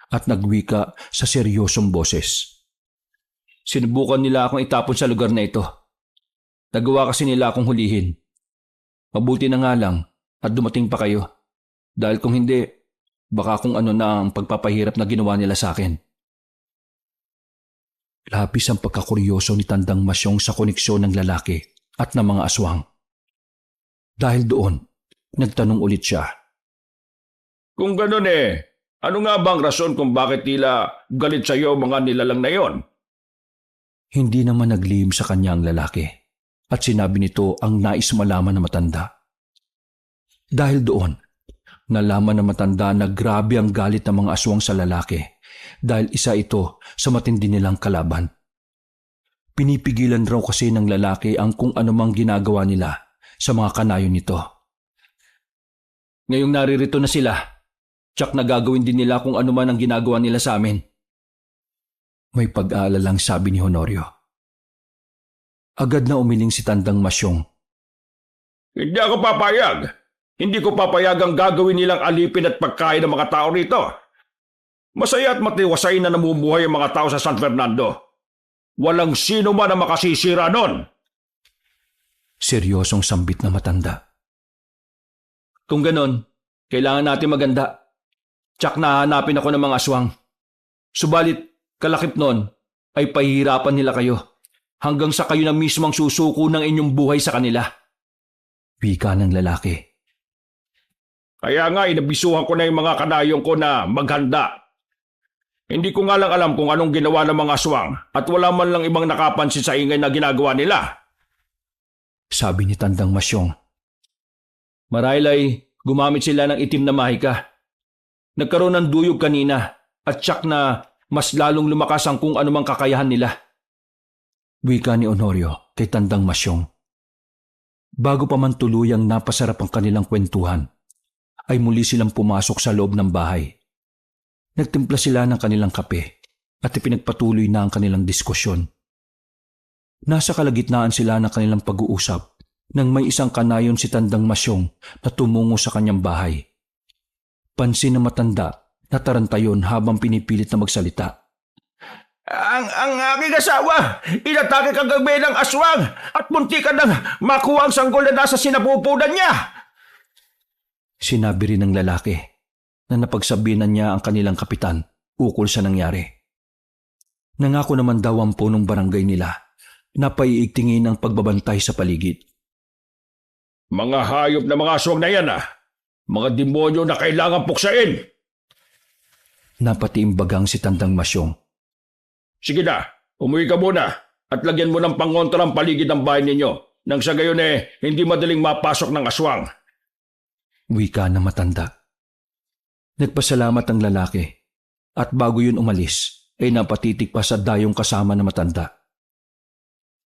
at nagwika sa seryosong boses. Sinubukan nila akong itapon sa lugar na ito. Nagawa kasi nila akong hulihin. Mabuti na nga lang at dumating pa kayo. Dahil kung hindi, baka kung ano na ang pagpapahirap na ginawa nila sa akin. Labis ang pagkakuryoso ni Tandang Masyong sa koneksyon ng lalaki at ng mga aswang. Dahil doon, nagtanong ulit siya. Kung ganun ano nga bang rason kung bakit tila galit sa iyo mga nilalang na yon? Hindi naman naglihim sa kanya ang lalaki at sinabi nito ang nais malaman na matanda. Dahil doon, nalaman na matanda na grabe ang galit ng mga aswang sa lalaki dahil isa ito sa matindi nilang kalaban. Pinipigilan raw kasi ng lalaki ang kung anumang ginagawa nila sa mga kanayon nito. Ngayong naririto na sila, tsak na gagawin din nila kung ano man ang ginagawa nila sa amin. May pag-aalalang sabi ni Honorio. Agad na umiling si Tandang Masyong. Hindi ako papayag. Hindi ko papayag ang gagawin nilang alipin at pagkain ng mga tao rito. Masaya at matiwasay na namumuhay ang mga tao sa San Fernando. Walang sino man ang makasisira nun. Seryosong sambit na matanda. Kung ganon, kailangan natin maganda. Tsak na hanapin ako ng mga aswang. Subalit, kalakip nun ay pahihirapan nila kayo hanggang sa kayo na mismo ang susuko ng inyong buhay sa kanila. Wika ng lalaki. Kaya nga inabisuhan ko na yung mga kanayong ko na maghanda. Hindi ko nga lang alam kung anong ginawa ng mga aswang at wala man lang ibang nakapansin sa ingay na ginagawa nila. Sabi ni Tandang Masyong. Marahil ay gumamit sila ng itim na mahika. Nagkaroon ng duyog kanina at tsak na mas lalong lumakas ang kung anumang kakayahan nila. Wika ni Honorio kay Tandang Masyong. Bago pa man tuluyang napasarap ang kanilang kwentuhan, ay muli silang pumasok sa loob ng bahay. Nagtimpla sila ng kanilang kape at ipinagpatuloy na ang kanilang diskusyon. Nasa kalagitnaan sila ng kanilang pag-uusap nang may isang kanayon si Tandang Masyong na tumungo sa kanyang bahay. Pansin ng matanda na tarantayon habang pinipilit na magsalita. Ang aking asawa, inatake kagabi ng aswang at munti ka nang makuha ang sanggol na nasa sinapupunan niya. Sinabi rin ng lalaki na napagsabihan niya ang kanilang kapitan ukol sa nangyari. Nangako naman daw ang punong barangay nila na paiigtingin ang pagbabantay sa paligid. Mga hayop na mga aswang na yan mga demonyo na kailangan puksain. Napatiimbagang si Tandang Masyong. Sige na, umuwi ka muna at lagyan mo ng pangontra ang paligid ng bahay ninyo nang sa gayon hindi madaling mapasok ng aswang. Wika na matanda. Nagpasalamat ang lalaki at bago yun umalis ay napatitig pa sa dayong kasama na matanda.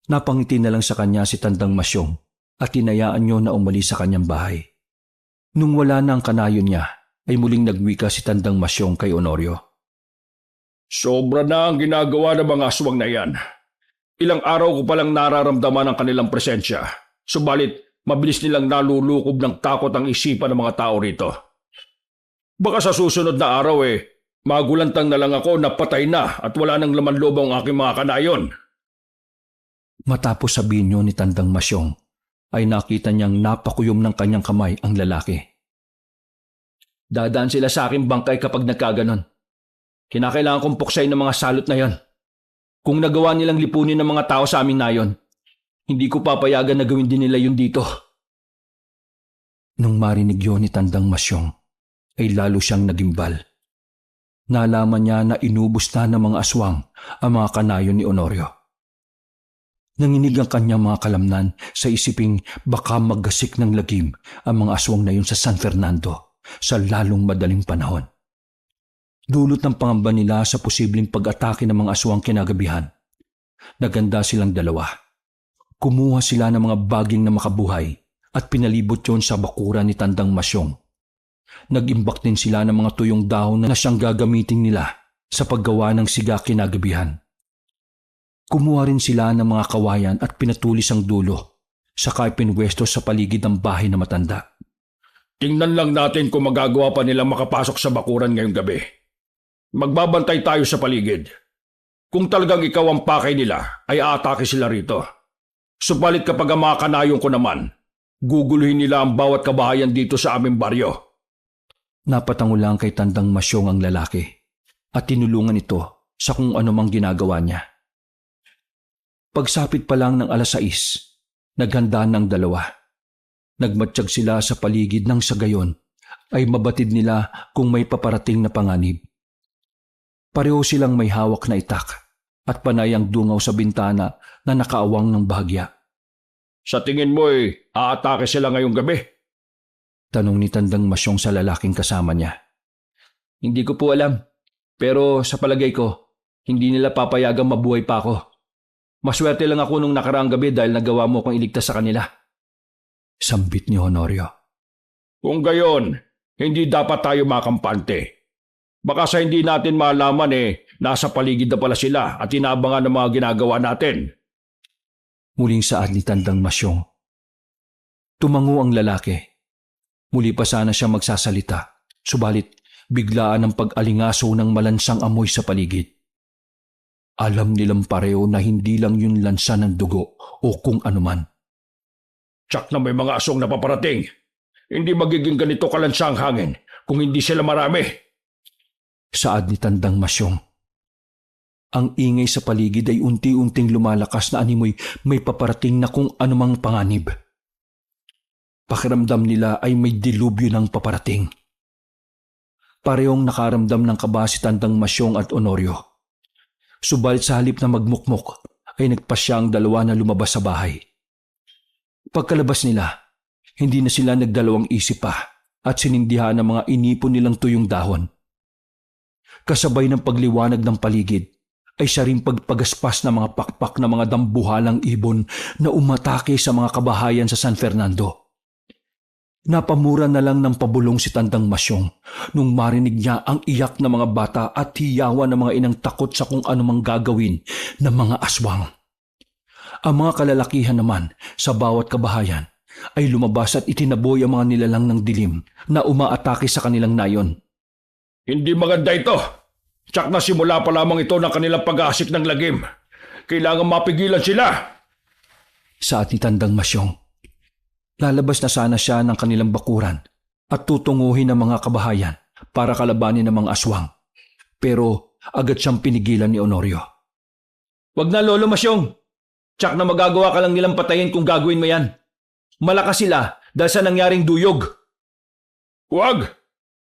Napangiti na lang sa kanya si Tandang Masyong at tinayaan niyo na umalis sa kanyang bahay. Nung wala na ang kanayon niya ay muling nagwika si Tandang Masyong kay Honorio. Sobra na ang ginagawa ng mga aswang na yan. Ilang araw ko palang nararamdaman ang kanilang presensya. Subalit, mabilis nilang nalulukob ng takot ang isipan ng mga tao rito. Baka sa susunod na araw magulantang na lang ako na patay na at wala nang laman loob ang aking mga kanayon. Matapos sabihin niyo ni Tandang Masyong, ay nakita niyang napakuyom ng kanyang kamay ang lalaki. Dadaan sila sa aking bangkay kapag nagkaganon. Kinakailangan kong puksain ng mga salot na yon. Kung nagawa nilang lipunin ng mga tao sa amin na yon, hindi ko papayagan na gawin din nila yun dito. Nung marinig yun ni Tandang Masyong, ay lalo siyang nagimbal. Nalaman niya na inubos na ng mga aswang ang mga kanayon ni Honorio. Nanginig ang kanyang mga kalamnan sa isiping baka maggasik ng lagim ang mga aswang na yun sa San Fernando sa lalong madaling panahon. Dulot ng pangamba nila sa posibleng pag-atake ng mga aswang kinagabihan. Naganda silang dalawa. Kumuha sila ng mga baging na makabuhay at pinalibot yon sa bakuran ni Tandang Masyong. Nag-imbak din sila ng mga tuyong dahon na siyang gagamitin nila sa paggawa ng siga kinagabihan. Kumuha rin sila ng mga kawayan at pinatulis ang dulo, saka ipinwesto sa paligid ng bahay na matanda. Tingnan lang natin kung magagawa pa nila makapasok sa bakuran ngayong gabi. Magbabantay tayo sa paligid. Kung talagang ikaw ang pakay nila, ay aatake sila rito. Subalit kapag ang mga kanayong ko naman, guguluhin nila ang bawat kabahayan dito sa aming baryo. Napatango lang kay Tandang Masyong ang lalaki at tinulungan ito sa kung ano mang ginagawa niya. Pagsapit pa lang ng 6:00, Naghanda ng dalawa. Nagmatsyag sila sa paligid ng sa gayon ay mabatid nila kung may paparating na panganib. Pareho silang may hawak na itak at panayang dungaw sa bintana na nakaawang ng bahagya. Sa tingin mo aatake sila ngayong gabi? Tanong ni Tandang Masyong sa lalaking kasama niya. Hindi ko po alam. Pero sa palagay ko, hindi nila papayagang mabuhay pa ako. Maswerte lang ako nung nakaraang gabi dahil nagawa mo akong iligtas sa kanila. Sambit ni Honorio. Kung gayon, hindi dapat tayo makampante. Baka sa hindi natin malaman nasa paligid na pala sila at inaabangan ng mga ginagawa natin. Muling saad ni Tandang Masyong. Tumango ang lalaki. Muli pa sana siya magsasalita, subalit biglaan ang pag-alingaso ng malansang amoy sa paligid. Alam nilang pareho na hindi lang yun lansa ng dugo o kung anuman. Tsak na may mga asong napaparating. Hindi magiging ganito kalansa ang hangin kung hindi sila marami. Saad ni Tandang Masyong. Ang ingay sa paligid ay unti-unting lumalakas na animoy may paparating na kung anumang panganib. Pakiramdam nila ay may dilubyo ng paparating. Parehong nakaramdam ng kaba si Tandang Masyong at Honorio. Subalit sa halip na magmukmok ay nagpasya ang dalawa na lumabas sa bahay. Pagkalabas nila, hindi na sila nagdalawang isip pa at sinindihan ng mga inipon nilang tuyong dahon. Kasabay ng pagliwanag ng paligid ay siya rin pagpagaspas ng mga pakpak na mga dambuhalang ibon na umatake sa mga kabahayan sa San Fernando. Napamura na lang ng pabulong si Tandang Masyong nung marinig niya ang iyak ng mga bata at hiyawan ng mga inang takot sa kung anumang gagawin ng mga aswang. Ang mga kalalakihan naman sa bawat kabahayan ay lumabas at itinaboy ang mga nilalang ng dilim na umaatake sa kanilang nayon. Hindi maganda ito. Tsak na simula pa lamang ito ng kanilang pag-aasik ng lagim. Kailangan mapigilan sila. Saad ni Tandang Masyong. Lalabas na sana siya ng kanilang bakuran at tutunguhin ng mga kabahayan para kalabanin ng mga aswang. Pero agad siyang pinigilan ni Honorio. Wag na, Lolo Masyong. Tsak na magagawa ka lang nilang patayin kung gagawin mo yan. Malakas sila dahil sa nangyaring duyog. Huwag!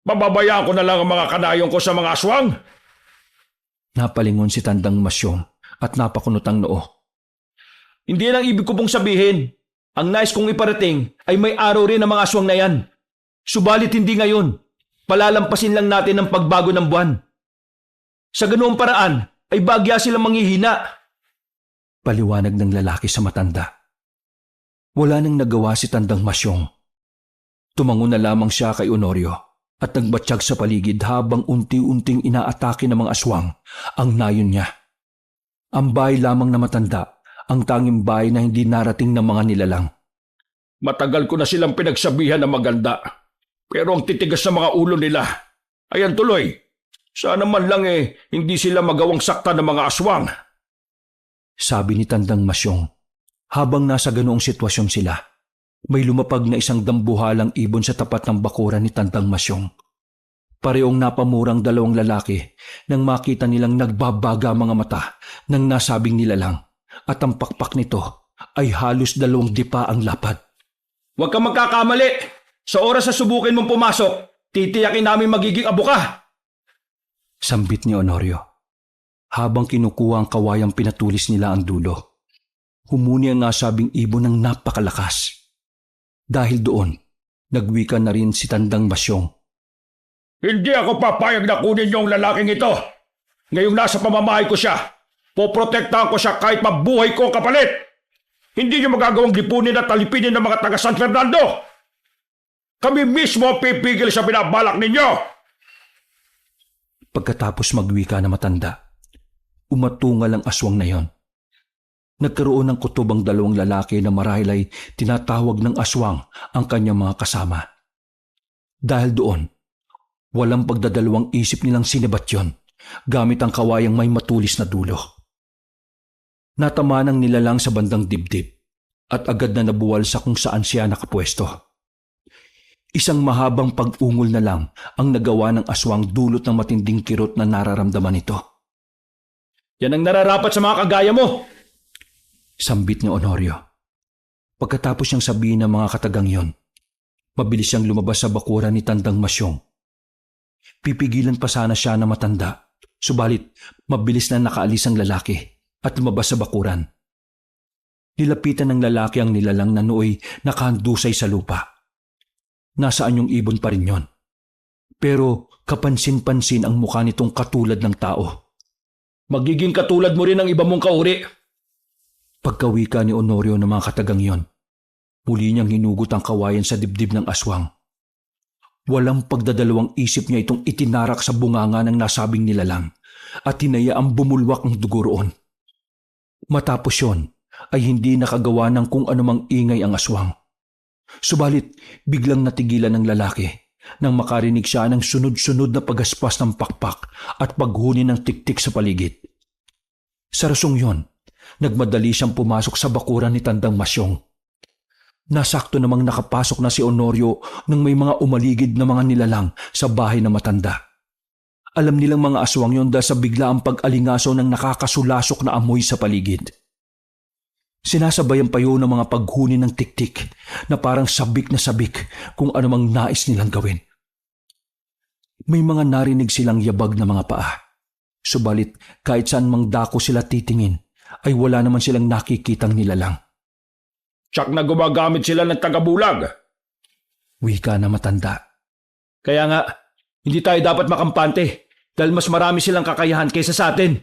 Pababayaan ko na lang ang mga kanayong ko sa mga aswang. Napalingon si Tandang Masyong at napakunotang noo. Hindi yan ang ibig ko pong sabihin. Ang nais kong iparating ay may araw rin ang mga aswang na yan. Subalit hindi ngayon. Palalampasin lang natin ang pagbago ng buwan. Sa ganoong paraan ay bagya silang manghihina. Paliwanag ng lalaki sa matanda. Wala nang nagawa si Tandang Masyong. Tumango na lamang siya kay Honorio at nagbatsyag sa paligid habang unti-unting inaatake ng mga aswang ang nayon niya. Ang bahay lamang na matanda, ang tanging bahay na hindi narating ng mga nilalang. Matagal ko na silang pinagsabihan na maganda. Pero ang titigas sa mga ulo nila. Ayan tuloy. Sana man lang hindi sila magawang sakta ng mga aswang. Sabi ni Tandang Masyong. Habang nasa ganoong sitwasyon sila, may lumapag na isang dambuhalang ibon sa tapat ng bakuran ni Tandang Masyong. Parehong napamurang dalawang lalaki nang makita nilang nagbabaga mga mata ng nasabing nilalang. At ang pakpak nito ay halos 2 dipa ang lapad. Huwag kang magkakamali. Sa oras na subukin mong pumasok, titiyakin namin magiging abo ka. Sambit ni Honorio. Habang kinukuha ang kawayang pinatulis nila ang dulo. Humuni ang nasabing ibon ng napakalakas. Dahil doon, nagwika na rin si Tandang Masyong. Hindi ako papayag na kunin yung lalaking ito. Ngayong nasa pamamahay ko siya, poprotektahan ko siya kahit mabuhay ko ang kapalit. Hindi niyo magagawang lipunin at talipinin ng mga taga San Fernando. Kami mismo ang pipigil sa binabalak ninyo. Pagkatapos magwika na matanda, umatungal ang aswang na yon. Nagkaroon ng kutob ang 2 lalaki na marahil ay tinatawag ng aswang ang kanyang mga kasama. Dahil doon, walang pagdadalawang isip nilang sinibat yon gamit ang kawayang may matulis na dulo. Natamaan ang nilalang sa bandang dibdib at agad na nabuwal sa kung saan siya nakapwesto. Isang mahabang pag-ungol na lang ang nagawa ng aswang dulot ng matinding kirot na nararamdaman nito. Yan ang nararapat sa mga kagaya mo. Sambit ni Honorio. Pagkatapos niyang sabihin ng mga katagang yon, mabilis siyang lumabas sa bakuran ni Tandang Masyong. Pipigilan pa sana siya na matanda, subalit mabilis na nakaalis ang lalaki at lumabas sa bakuran. Nilapitan ng lalaki ang nilalang na nooy nakahandusay sa lupa. Nasaan yung ibon pa rin yon? Pero kapansin-pansin ang mukha nitong katulad ng tao. Magiging katulad mo rin ng iba mong kauri. Pagkawika ni Honorio ng mga katagang yon, muli niyang hinugot ang kawayan sa dibdib ng aswang. Walang pagdadalawang isip niya itong itinarak sa bunganga ng nasabing nilalang at tinaya ang bumulwak ng dugo roon. Matapos yon ay hindi nakagawa ng kung anumang ingay ang aswang. Subalit biglang natigilan ng lalaki nang makarinig siya ng sunod-sunod na pagaspas ng pakpak at paghuni ng tiktik sa paligid. Sa rasong yon, nagmadali siyang pumasok sa bakuran ni Tandang Masyong. Nasakto namang nakapasok na si Honorio nang may mga umaligid na mga nilalang sa bahay na matanda. Alam nilang mga aswang yon dahil sa biglaang pag-alingaso ng nakakasulasok na amoy sa paligid. Sinasabayan pa yun ng mga paghuni ng tiktik na parang sabik na sabik kung anumang nais nilang gawin. May mga narinig silang yabag na mga paa. Subalit kahit saan mang dako sila titingin ay wala naman silang nakikitang nilalang. Tsak na gumagamit sila ng tagabulag. Wika na matanda. Kaya nga, hindi tayo dapat makampante dahil mas marami silang kakayahan kaysa sa atin.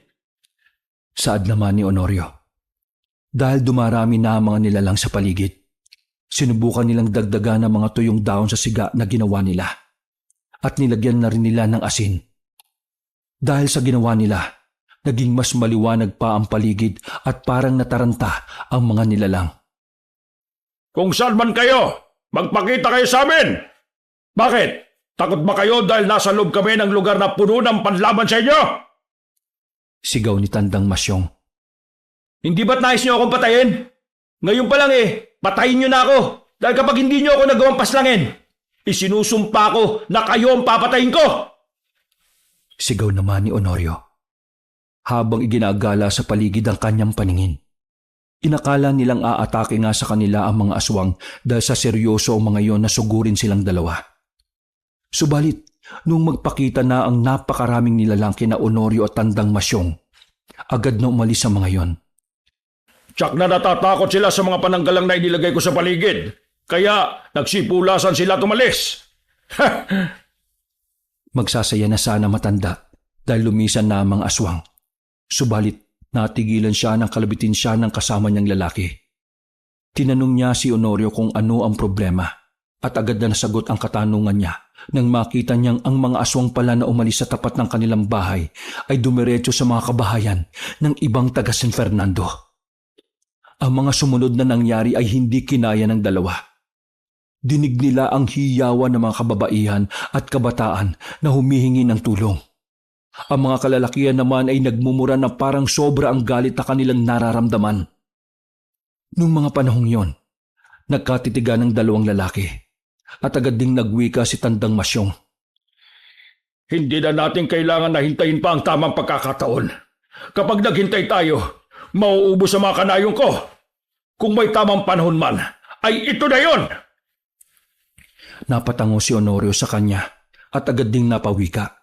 Saad naman ni Honorio. Dahil dumarami na ang mga nilalang sa paligid, sinubukan nilang dagdagan ang mga tuyong dahon sa siga na ginawa nila at nilagyan na rin nila ng asin. Dahil sa ginawa nila, naging mas maliwanag pa ang paligid at parang nataranta ang mga nilalang. Kung saan man kayo, magpakita kayo sa amin. Bakit? Takot ba kayo dahil nasa loob kami ng lugar na puno ng panlaban sa inyo? Sigaw ni Tandang Masyong. Hindi ba't nais niyo akong patayin? Ngayon pa lang patayin niyo na ako. Dahil kapag hindi niyo ako nagawang paslangin, isinusumpa ko na kayo ang papatayin ko. Sigaw naman ni Honorio. Habang iginagala sa paligid ang kanyang paningin. Inakala nilang aatake nga sa kanila ang mga aswang dahil sa seryoso ang mga iyon na sugurin silang dalawa. Subalit, nung magpakita na ang napakaraming nilalang kina Honorio at Tandang Masyong, agad na umalis ang mga iyon. Tsak na natatakot sila sa mga pananggalang na inilagay ko sa paligid. Kaya nagsipulasan sila tumalis. Magsasaya na sana matanda dahil lumisan na ang mga aswang. Subalit, natigilan siya nang kalabitin siya ng kasama niyang lalaki. Tinanong niya si Honorio kung ano ang problema at agad na nasagot ang katanungan niya nang makita niyang ang mga aswang pala na umalis sa tapat ng kanilang bahay ay dumiretso sa mga kabahayan ng ibang taga San Fernando. Ang mga sumunod na nangyari ay hindi kinaya ng dalawa. Dinig nila ang hiyawan ng mga kababaihan at kabataan na humihingi ng tulong. Ang mga kalalakihan naman ay nagmumura na parang sobra ang galit na kanilang nararamdaman. Noong mga panahong yon, nagkatitigan ng dalawang lalaki at agad ding nagwika si Tandang Masyong. Hindi na natin kailangan na hintayin pa ang tamang pagkakataon. Kapag naghintay tayo, mauubos ang mga kanayong ko. Kung may tamang panahon man, ay ito na yon! Napatango si Honorio sa kanya at agad ding napawika.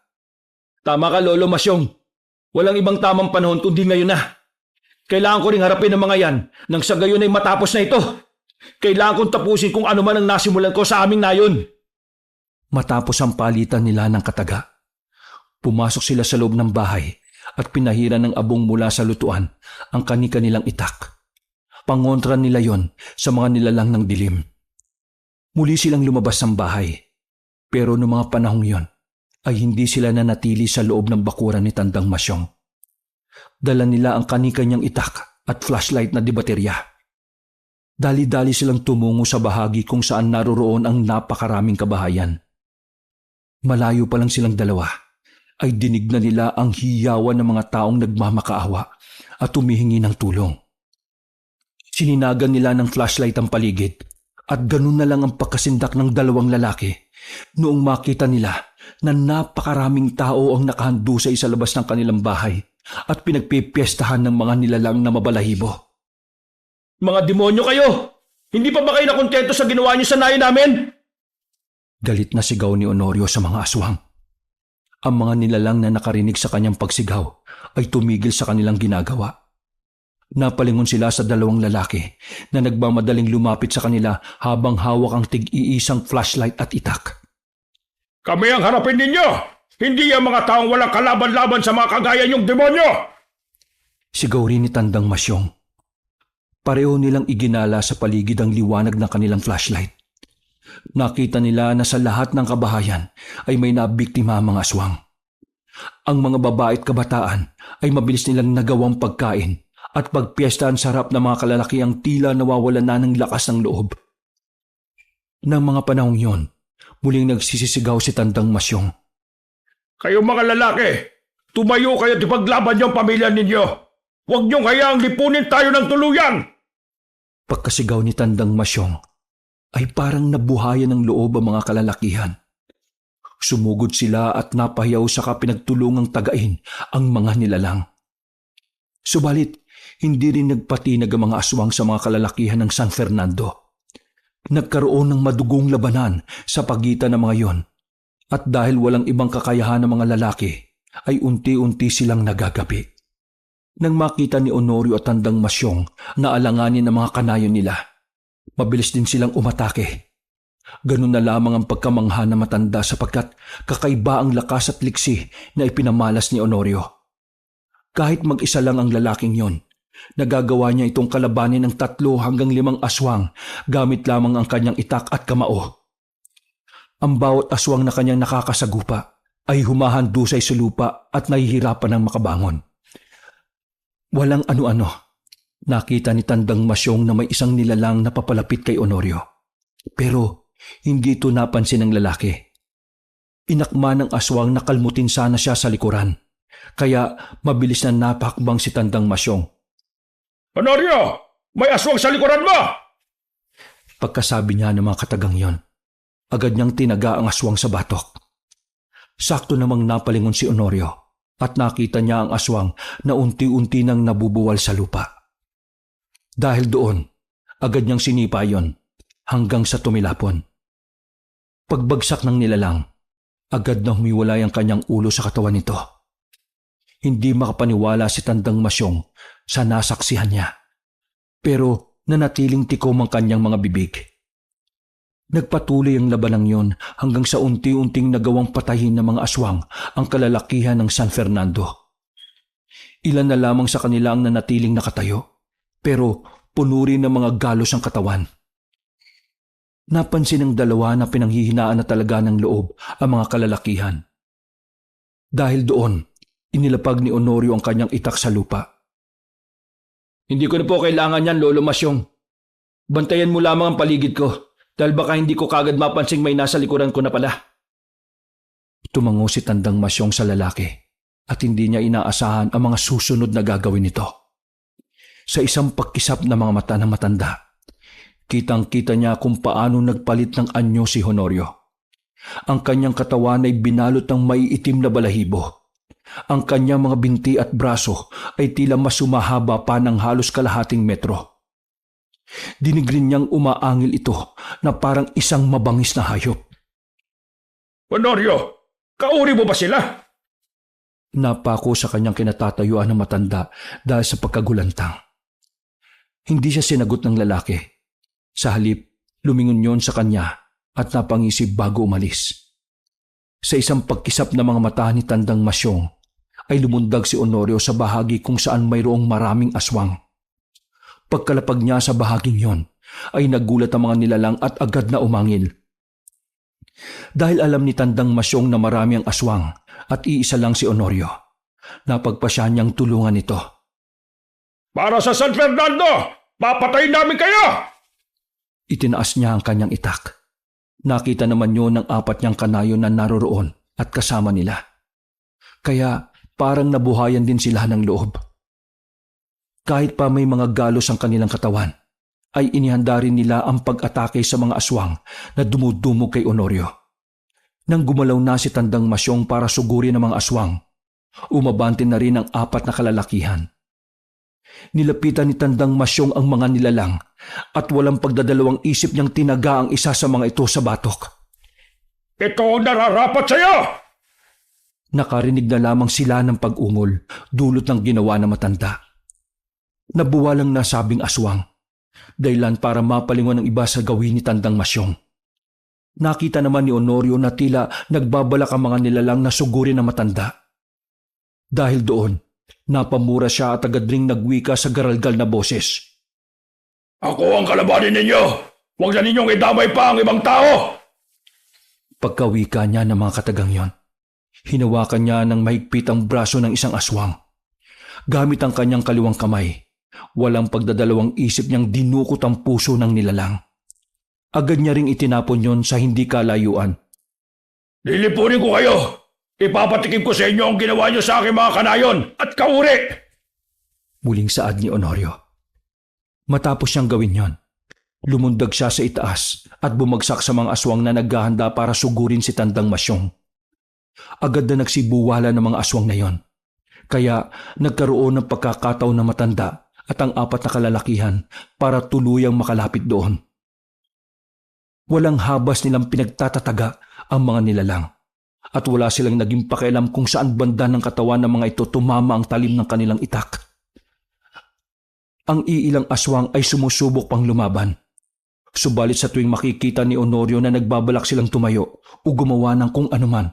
Tama ka, Lolo Masyong. Walang ibang tamang panahon kundi ngayon na. Kailangan ko ring harapin ang mga yan nang sa gayon ay matapos na ito. Kailangan kong tapusin kung ano man ang nasimulan ko sa aming nayon. Matapos ang palitan nila ng kataga, pumasok sila sa loob ng bahay at pinahiran ng abong mula sa lutuan ang kani-kanilang itak. Pangontra nila yon sa mga nilalang ng dilim. Muli silang lumabas ng bahay, pero noong mga panahong yon ay hindi sila nanatili sa loob ng bakuran ni Tandang Masyong. Dala nila ang kani-kanyang itak at flashlight na di baterya. Dali-dali silang tumungo sa bahagi kung saan naroroon ang napakaraming kabahayan. Malayo pa lang silang dalawa ay dinig na nila ang hiyawan ng mga taong nagmamakaawa at humihingi ng tulong. Sininagan nila ng flashlight ang paligid at ganun na lang ang pagkasindak ng dalawang lalaki noong makita nila na napakaraming tao ang nakahandusay sa labas ng kanilang bahay at pinagpipiestahan ng mga nilalang na mabalahibo. Mga demonyo kayo! Hindi pa ba kayo nakontento sa ginawa niyo sa nayo namin? Galit na sigaw ni Honorio sa mga aswang. Ang mga nilalang na nakarinig sa kanyang pagsigaw ay tumigil sa kanilang ginagawa. Napalingon sila sa dalawang lalaki na nagmamadaling lumapit sa kanila habang hawak ang tig-iisang flashlight at itak. Kami ang harapin ninyo! Hindi ang mga taong walang kalaban-laban sa mga kagaya niyong demonyo! Sigaw rin ni Tandang Masyong. Pareho nilang iginala sa paligid ang liwanag ng kanilang flashlight. Nakita nila na sa lahat ng kabahayan ay may nabiktima ang mga aswang. Ang mga babae at kabataan ay mabilis nilang nagawang pagkain at pagpiestahan sa harap ng mga kalalakiang tila nawawalan na ng lakas ng loob. Nang mga panahong yon, muling nagsisisigaw si Tandang Masyong. Kayong mga lalaki, tumayo kayo at ipaglaban niyong pamilya ninyo! Huwag niyong hayaang lipunin tayo ng tuluyan! Pagkasigaw ni Tandang Masyong, ay parang nabuhayan ng loob ang mga kalalakihan. Sumugod sila at napahiyaw sa pinagtulungang tagain ang mga nilalang. Subalit, hindi rin nagpatinag ang mga aswang sa mga kalalakihan ng San Fernando. Nagkaroon ng madugong labanan sa pagitan ng mga yon, at dahil walang ibang kakayahan ng mga lalaki, ay unti-unti silang nagagapi. Nang makita ni Honorio at Tandang Masyong na alanganin ng mga kanayon nila, mabilis din silang umatake. Ganun na lamang ang pagkamangha na matanda sapagkat kakaiba ang lakas at liksi na ipinamalas ni Honorio. Kahit mag-isa lang ang lalaking yon, nagagawa niya itong kalabanin ng 3 hanggang 5 aswang gamit lamang ang kanyang itak at kamao. Ang bawat aswang na kanyang nakakasagupa ay humahandusay sa lupa at nahihirapan ng makabangon. Walang ano-ano. Nakita ni Tandang Masyong na may isang nilalang na papalapit kay Honorio. Pero hindi ito napansin ng lalaki. Inakma ng aswang na kalmutin sana siya sa likuran. Kaya mabilis na napakbang si Tandang Masyong. Honorio! May aswang sa likuran mo! Pagkasabi niya ng mga katagang yon, agad niyang tinaga ang aswang sa batok. Sakto namang napalingon si Honorio at nakita niya ang aswang na unti-unti nang nabubuwal sa lupa. Dahil doon, agad niyang sinipa yon hanggang sa tumilapon. Pagbagsak ng nilalang, agad na humiwalay ang kanyang ulo sa katawan nito. Hindi makapaniwala si Tandang Masyong sa nasaksihan niya, pero nanatiling tikom ang kanyang mga bibig. Nagpatuloy ang labanang yon hanggang sa unti-unting nagawang patayin ng mga aswang ang kalalakihan ng San Fernando. Ilan na lamang sa kanila ang nanatiling nakatayo, pero puno rin ng mga galos ang katawan. Napansin ng dalawa na pinanghihinaan na talaga ng loob ang mga kalalakihan. Dahil doon, inilapag ni Honorio ang kanyang itak sa lupa. Hindi ko na po kailangan yan, Lolo Masyong. Bantayan mo lamang ang paligid ko dahil baka hindi ko kagad mapansing may nasa likuran ko na pala. Tumango si Tandang Masyong sa lalaki at hindi niya inaasahan ang mga susunod na gagawin nito. Sa isang pagkisap na mga mata ng matanda, kitang-kita niya kung paano nagpalit ng anyo si Honorio. Ang kanyang katawan ay binalot ng maiitim na balahibo. Ang kanyang mga binti at braso ay tila mas sumahaba pa ng halos kalahating metro. Dinigrin niyang umaangil ito na parang isang mabangis na hayop. Honorio, kauri mo ba sila? Napako sa kanyang kinatatayuan ng matanda dahil sa pagkagulantang. Hindi siya sinagot ng lalaki. Sa halip, lumingon yon sa kanya at napangisip bago umalis. Sa isang pagkisap ng mga mata ni Tandang Masyong, ay lumundag si Honorio sa bahagi kung saan mayroong maraming aswang. Pagkalapag niya sa bahaging yon, ay nagulat ang mga nilalang at agad na umangil. Dahil alam ni Tandang Masyong na marami ang aswang at iisa lang si Honorio, napagpasya niyang tulungan ito. Para sa San Fernando, papatayin namin kayo! Itinaas niya ang kanyang itak. Nakita naman yun ng 4 niyang kanayo na naroroon at kasama nila. Kaya parang nabuhayan din sila ng loob. Kahit pa may mga galos ang kanilang katawan, ay inihanda rin nila ang pag-atake sa mga aswang na dumudumog kay Honorio. Nang gumalaw na si Tandang Masyong para sugurin ang mga aswang, umabante na rin ang 4 na kalalakihan. Nilapitan ni Tandang Masyong ang mga nilalang at walang pagdadalawang isip niyang tinaga ang isa sa mga ito sa batok. Ito ang nararapat sa'yo! Nakarinig na lamang sila ng pag-ungol dulot ng ginawa na matanda. Nabuwalang nasabing aswang, dahilan para mapalingon ang iba sa gawin ni Tandang Masyong. Nakita naman ni Honorio na tila nagbabalak ang mga nilalang na sugurin ng matanda. Dahil doon, napamura siya at agad ring nagwika sa garalgal na boses. Ako ang kalabanin ninyo! Huwag na ninyong idamay pa ang ibang tao! Pagkawika niya ng mga katagang yon, hinawakan niya ng mahigpit ang braso ng isang aswang. Gamit ang kanyang kaliwang kamay, walang pagdadalawang isip niyang dinukot ang puso ng nilalang. Agad niya ring itinapon yon sa hindi kalayuan. Lilipunin ko kayo! Ipapatikim ko sa inyo ang ginawa niyo sa aking mga kanayon at kauri! Muling saad ni Honorio. Matapos siyang gawin yon, lumundag siya sa itaas at bumagsak sa mga aswang na naghahanda para sugurin si Tandang Masyong. Agad na nagsibuwala ng mga aswang na yon. Kaya nagkaroon ng pagkakataon na matanda at ang 4 na kalalakihan para tuluyang makalapit doon. Walang habas nilang pinagtatataga ang mga nilalang at wala silang naging pakialam kung saan banda ng katawan ng mga ito tumama ang talim ng kanilang itak. Ang iilang aswang ay sumusubok pang lumaban. Subalit sa tuwing makikita ni Honorio na nagbabalak silang tumayo o gumawa ng kung anuman,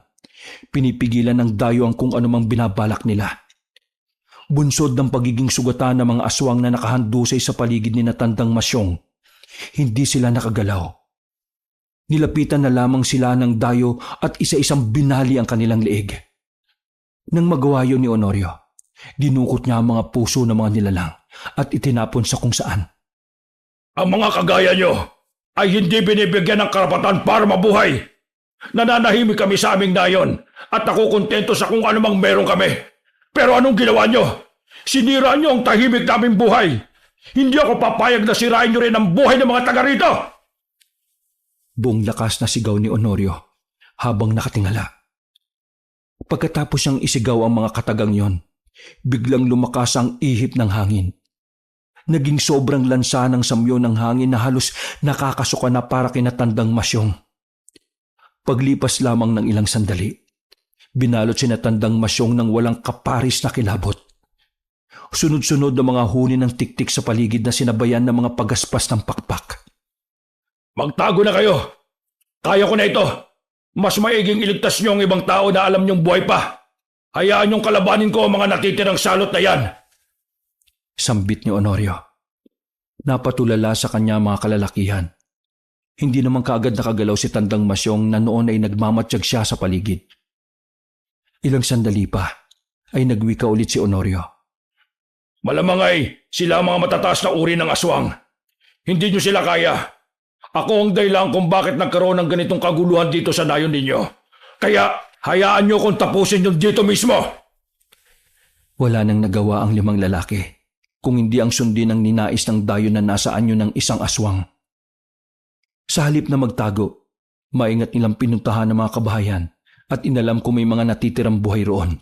pinipigilan ng dayo ang kung anumang binabalak nila. Bunsod ng pagiging sugatan ng mga aswang na nakahandusay sa paligid ni Tandang Masyong, hindi sila nakagalaw. Nilapitan na lamang sila ng dayo at isa-isang binali ang kanilang leeg. Nang magawa yun ni Honorio, dinukot niya ang mga puso ng mga nilalang at itinapon sa kung saan. Ang mga kagaya nyo ay hindi binibigyan ng karapatan para mabuhay. Nananahimik kami sa aming nayon at nakukontento sa kung anumang meron kami. Pero anong ginawa nyo? Sinira nyo ang tahimik naming buhay. Hindi ako papayag na sirain nyo rin ang buhay ng mga taga rito. Buong lakas na sigaw ni Honorio habang nakatingala. Pagkatapos siyang isigaw ang mga katagang yon, biglang lumakas ang ihip ng hangin. Naging sobrang lansa ng samyo ng hangin na halos nakakasuka na para kina Tandang Masyong. Paglipas lamang ng ilang sandali, binalot si Tandang Masyong ng walang kaparis na kilabot. Sunod-sunod na mga huni ng tiktik sa paligid na sinabayan ng mga pagaspas ng pakpak. Magtago na kayo! Kaya ko na ito! Mas maiging iligtas niyo ang ibang tao na alam niyong buhay pa! Hayaan niyong kalabanin ko ang mga natitirang salot na yan! Sambit ni Honorio. Napatulala sa kanya mga kalalakihan. Hindi naman kaagad nakagalaw si Tandang Masyong na noon ay nagmamatsyag siya sa paligid. Ilang sandali pa ay nagwika ulit si Honorio. Malamang ay sila ang mga matataas na uri ng aswang. Hindi niyo sila kaya. Ako ang dahilan kung bakit nagkaroon ng ganitong kaguluhan dito sa nayon ninyo. Kaya hayaan niyo kung tapusin yung dito mismo. Wala nang nagawa ang 5 lalaki kung hindi ang sundin ang ninais ng dayo na nasa anyo ng isang aswang. Sa halip na magtago, maingat nilang pinuntahan ng mga kabahayan at inalam kung may mga natitirang buhay roon.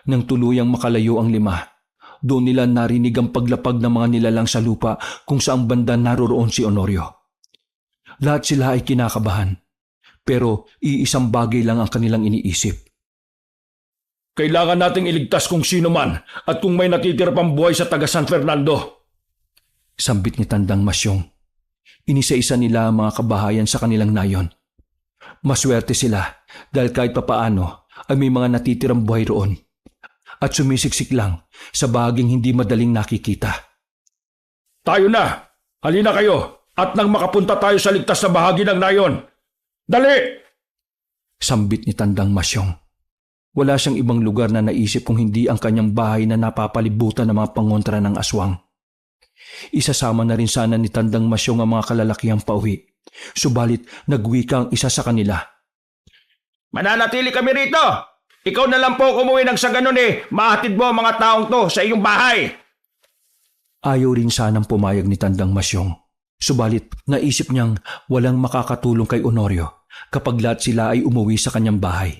Nang tuluyang makalayo ang 5, doon nila narinig ang paglapag ng mga nilalang sa lupa kung saang banda naroroon si Honorio. Lahat sila ay kinakabahan, pero iisang bagay lang ang kanilang iniisip. Kailangan nating iligtas kung sino man at kung may natitira pang buhay sa taga San Fernando. Sambit ni Tandang Masyong. Inisa-isa nila ang mga kabahayan sa kanilang nayon. Maswerte sila dahil kahit papaano ay may mga natitirang buhay roon at sumisiksik lang sa bahaging hindi madaling nakikita. Tayo na! Halina kayo! At nang makapunta tayo sa ligtas na bahagi ng nayon. Dali! Sambit ni Tandang Masyong. Wala siyang ibang lugar na naisip kung hindi ang kanyang bahay na napapalibutan ng mga pangontra ng aswang. Isasama na rin sana ni Tandang Masyong ang mga kalalakihang pauwi. Subalit nagwika ang isa sa kanila. Mananatili kami rito! Ikaw na lang po umuwi ng sa ganun mahatid mo ang mga taong to sa iyong bahay! Ayaw rin sanang pumayag ni Tandang Masyong. Subalit naisip niyang walang makakatulong kay Honorio kapag lahat sila ay umuwi sa kanyang bahay.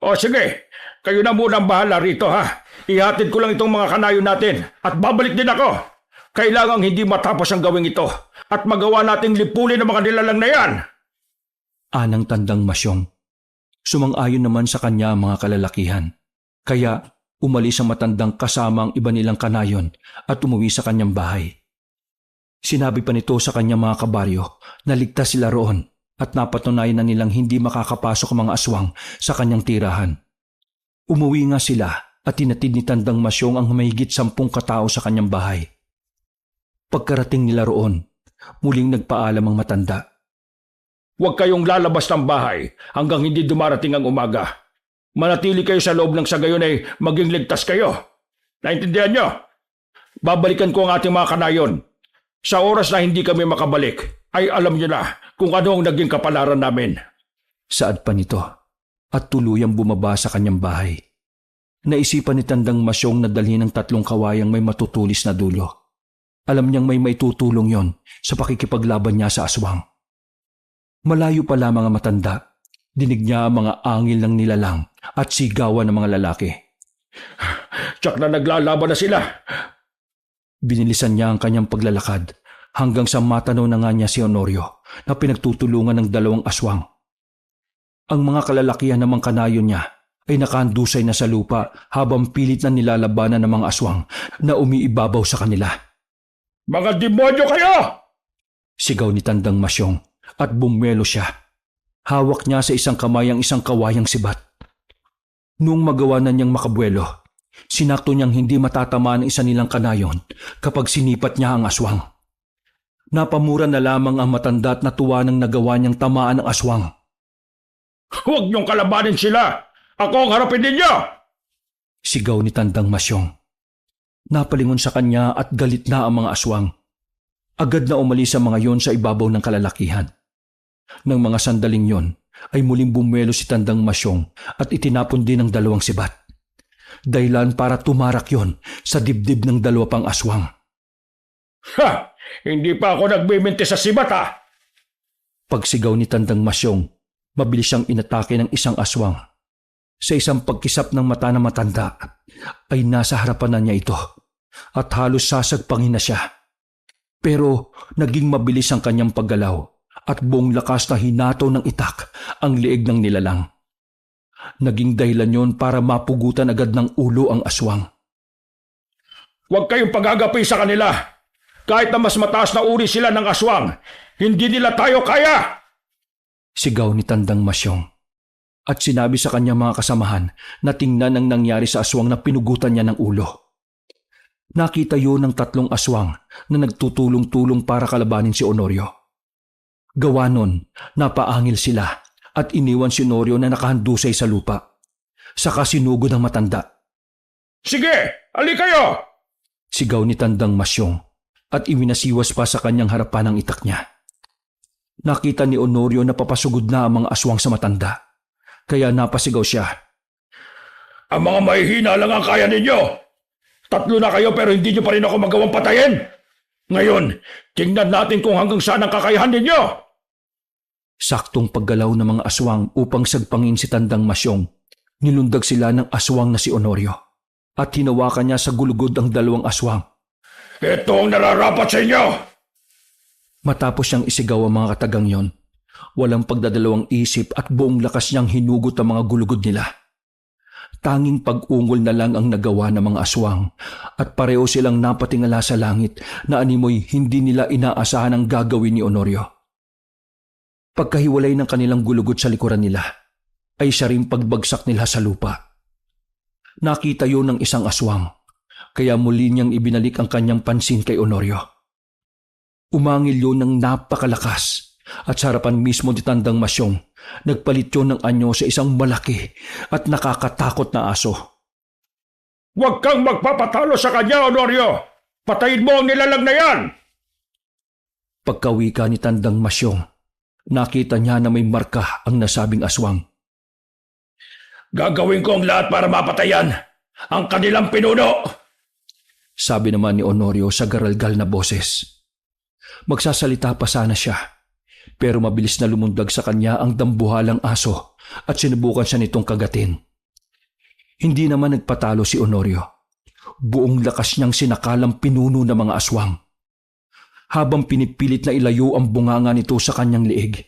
O sige, kayo na muna ang bahala rito ha. Ihatid ko lang itong mga kanayo natin at babalik din ako. Kailangang hindi matapos ang gawing ito at magawa nating lipulin ang mga nilalang na yan. Anang Tandang Masyong. Sumang-ayon naman sa kanya ang mga kalalakihan. Kaya umalis ang matandang kasama ang iba nilang kanayon at umuwi sa kanyang bahay. Sinabi pa nito sa kanyang mga kabaryo na ligtas sila roon at napatunayan na nilang hindi makakapasok ang mga aswang sa kanyang tirahan. Umuwi nga sila at tinatid ni Tandang Masyong ang mahigit 10 katao sa kanyang bahay. Pagkarating nila roon, muling nagpaalam ang matanda. Huwag kayong lalabas ng bahay hanggang hindi dumarating ang umaga. Manatili kayo sa loob ng sa gayon ay maging ligtas kayo. Naintindihan nyo? Babalikan ko ang ating mga kanayon. Sa oras na hindi kami makabalik, ay alam nyo na kung ano ang naging kapalaran namin. Saad pa nito at tuluyang bumaba sa kanyang bahay. Naisipan ni Tandang Masyong na dalhin ng 3 kawayang may matutulis na dulo. Alam niyang may maitutulong yon sa pakikipaglaban niya sa aswang. Malayo pa lamang ang matanda, dinig niya ang mga angil ng nilalang at sigawan ng mga lalaki. Tsak na naglalaban na sila. Binilisan niya ang kanyang paglalakad hanggang sa matanaw na nga niya si Honorio na pinagtutulungan ng 2 aswang. Ang mga kalalakihan namang kanayon niya ay nakahandusay na sa lupa habang pilit na nilalabanan ng mga aswang na umiibabaw sa kanila. Mga demonyo kayo! Sigaw ni Tandang Masyong at bumelo siya. Hawak niya sa isang kamay ang isang kawayang sibat. Noong magawa na niyang makabuelo, sinakto niyang hindi matatamaan ang isa nilang kanayon kapag sinipat niya ang aswang. Napamura na lamang ang matanda at natuwa nang nagawa niyang tamaan ang aswang. Huwag niyong kalabanin sila! Ako ang harapin ninyo! Sigaw ni Tandang Masyong. Napalingon sa kanya at galit na ang mga aswang. Agad na umalis ang mga yon sa ibabaw ng kalalakihan. Nang mga sandaling yon ay muling bumelo si Tandang Masyong at itinapon din ang 2 sibat. Dahilan para tumarak yon sa dibdib ng 2 pang aswang. Ha! Hindi pa ako nagbiminti sa sibat ha! Pagsigaw ni Tandang Masyong, mabilis siyang inatake ng isang aswang. Sa isang pagkisap ng mata ng matanda ay nasa harapan na niya ito at halos sasagpangin na siya. Pero naging mabilis ang kanyang paggalaw at buong lakas na hinato ng itak ang leeg ng nilalang. Naging dahilan yon para mapugutan agad ng ulo ang aswang. Huwag kayong pagagapi sa kanila. Kahit na mas mataas na uri sila ng aswang, hindi nila tayo kaya! Sigaw ni Tandang Masyong. At sinabi sa kanyang mga kasamahan na tingnan ang nangyari sa aswang na pinugutan niya ng ulo. Nakita yun ng 3 aswang na nagtutulong-tulong para kalabanin si Honorio. Gawa nun, napaangil sila at iniwan si Honorio na nakahandusay sa lupa. Saka sinugod ang matanda. Sige, ali kayo! Sigaw ni Tandang Masyong at iwinasiwas pa sa kanyang harapan ang itak niya. Nakita ni Honorio na papasugod na ang mga aswang sa matanda. Kaya napasigaw siya. Ang mga mahihina lang ang kaya ninyo! 3 na kayo pero hindi nyo pa rin ako magawang patayin! Ngayon, tingnan natin kung hanggang saan ang kakayahan ninyo! Saktong paggalaw ng mga aswang upang sagpangin si Tandang Masyong, nilundag sila ng aswang na si Honorio at hinawakan niya sa gulugod ang 2 aswang. Ito ang nararapat sa inyo! Matapos siyang isigaw ang mga katagang yon, walang pagdadalawang isip at buong lakas niyang hinugot ang mga gulugod nila. Tanging pag-ungol na lang ang nagawa ng mga aswang at pareho silang napatingala sa langit na animoy hindi nila inaasahan ang gagawin ni Honorio. Pagkahiwalay ng kanilang gulugod sa likuran nila, ay siya ring pagbagsak nila sa lupa. Nakita yun ng isang aswang, kaya muli niyang ibinalik ang kanyang pansin kay Honorio. Umangil yun ng napakalakas at sa harapan mismo ni Tandang Masyong, nagpalit yun ng anyo sa isang malaki at nakakatakot na aso. Huwag kang magpapatalo sa kanya, Honorio! Patayin mo ang nilalang na yan! Pagkawika ni Tandang Masyong, nakita niya na may marka ang nasabing aswang. Gagawin ko ang lahat para mapatayan ang kanilang pinuno! Sabi naman ni Honorio sa garalgal na boses. Magsasalita pa sana siya, pero mabilis na lumundag sa kanya ang dambuhalang aso at sinubukan siya nitong kagatin. Hindi naman nagpatalo si Honorio. Buong lakas niyang sinakalang pinuno ng mga aswang. Habang pinipilit na ilayo ang bunganga nito sa kanyang liig,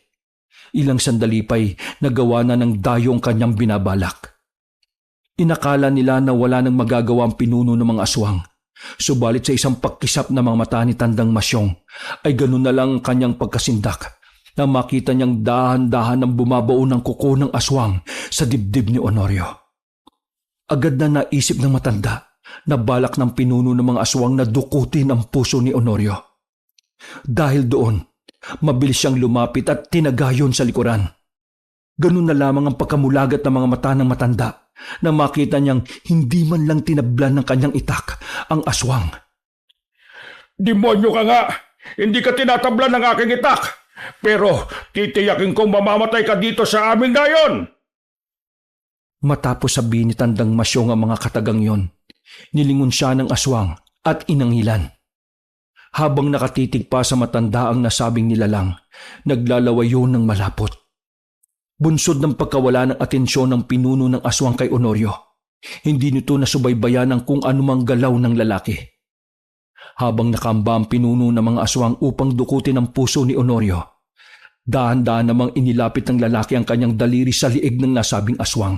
ilang sandali pa'y nagawa na ng dayo ang kanyang binabalak. Inakala nila na wala nang magagawa ang pinuno ng mga aswang. Subalit sa isang pagkisap na mga mata ni Tandang Masyong ay ganun na lang ang kanyang pagkasindak na makita niyang dahan-dahan ang bumabao ng kuko ng aswang sa dibdib ni Honorio. Agad na naisip ng matanda na balak ng pinuno ng mga aswang na dukutin ang puso ni Honorio. Dahil doon, mabilis siyang lumapit at tinagayon sa likuran. Ganun na lamang ang pagkamulagat ng mga mata ng matanda na makita niyang hindi man lang tinablan ng kanyang itak ang aswang. Demonyo ka nga! Hindi ka tinatablan ng aking itak! Pero titiyakin kong mamamatay ka dito sa aming dayon! Matapos sabihin ni Tandang Masyong ang mga katagang yon, nilingon siya ng aswang at inangilan. Habang nakatitig pa sa matanda ang nasabing nilalang, naglalawayo ng malapot. Bunsod ng pagkawala ng atensyon ng pinuno ng aswang kay Honorio, hindi nito nasubaybayan ang kung anumang galaw ng lalaki. Habang nakamba ang pinuno ng mga aswang upang dukutin ang puso ni Honorio, dahan-dahan namang inilapit ng lalaki ang kanyang daliri sa liig ng nasabing aswang.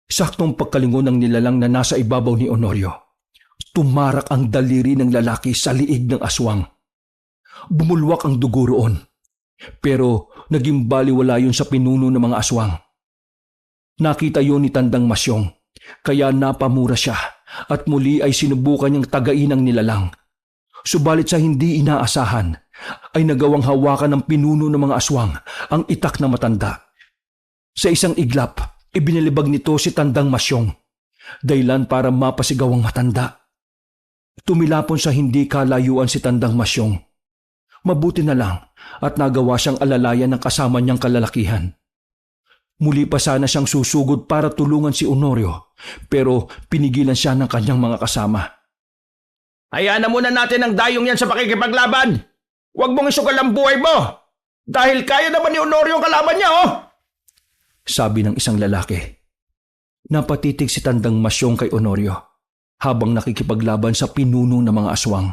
Saktong pagkalingon ng nilalang na nasa ibabaw ni Honorio, tumarak ang daliri ng lalaki sa liig ng aswang. Bumulwak ang dugo roon, pero naging baliwala yun sa pinuno ng mga aswang. Nakita yun ni Tandang Masyong, kaya napamura siya at muli ay sinubukan niyang tagain ang nilalang. Subalit sa hindi inaasahan, ay nagawang hawakan ng pinuno ng mga aswang ang itak na matanda. Sa isang iglap, ibinalibag nito si Tandang Masyong, dahilan para mapasigaw ang matanda. Tumilapon sa hindi kalayuan si Tandang Masyong. Mabuti na lang at nagawa siyang alalayan ng kasama niyang kalalakihan. Muli pa sana siyang susugod para tulungan si Honorio, pero pinigilan siya ng kanyang mga kasama. Hayaan na muna natin ang dayong yan sa pakikipaglaban. Huwag mong isugal ang buhay mo. Dahil kaya naman ni Honorio ang kalaban niya, oh! Sabi ng isang lalaki. Napatitig si Tandang Masyong kay Honorio habang nakikipaglaban sa pinuno ng mga aswang.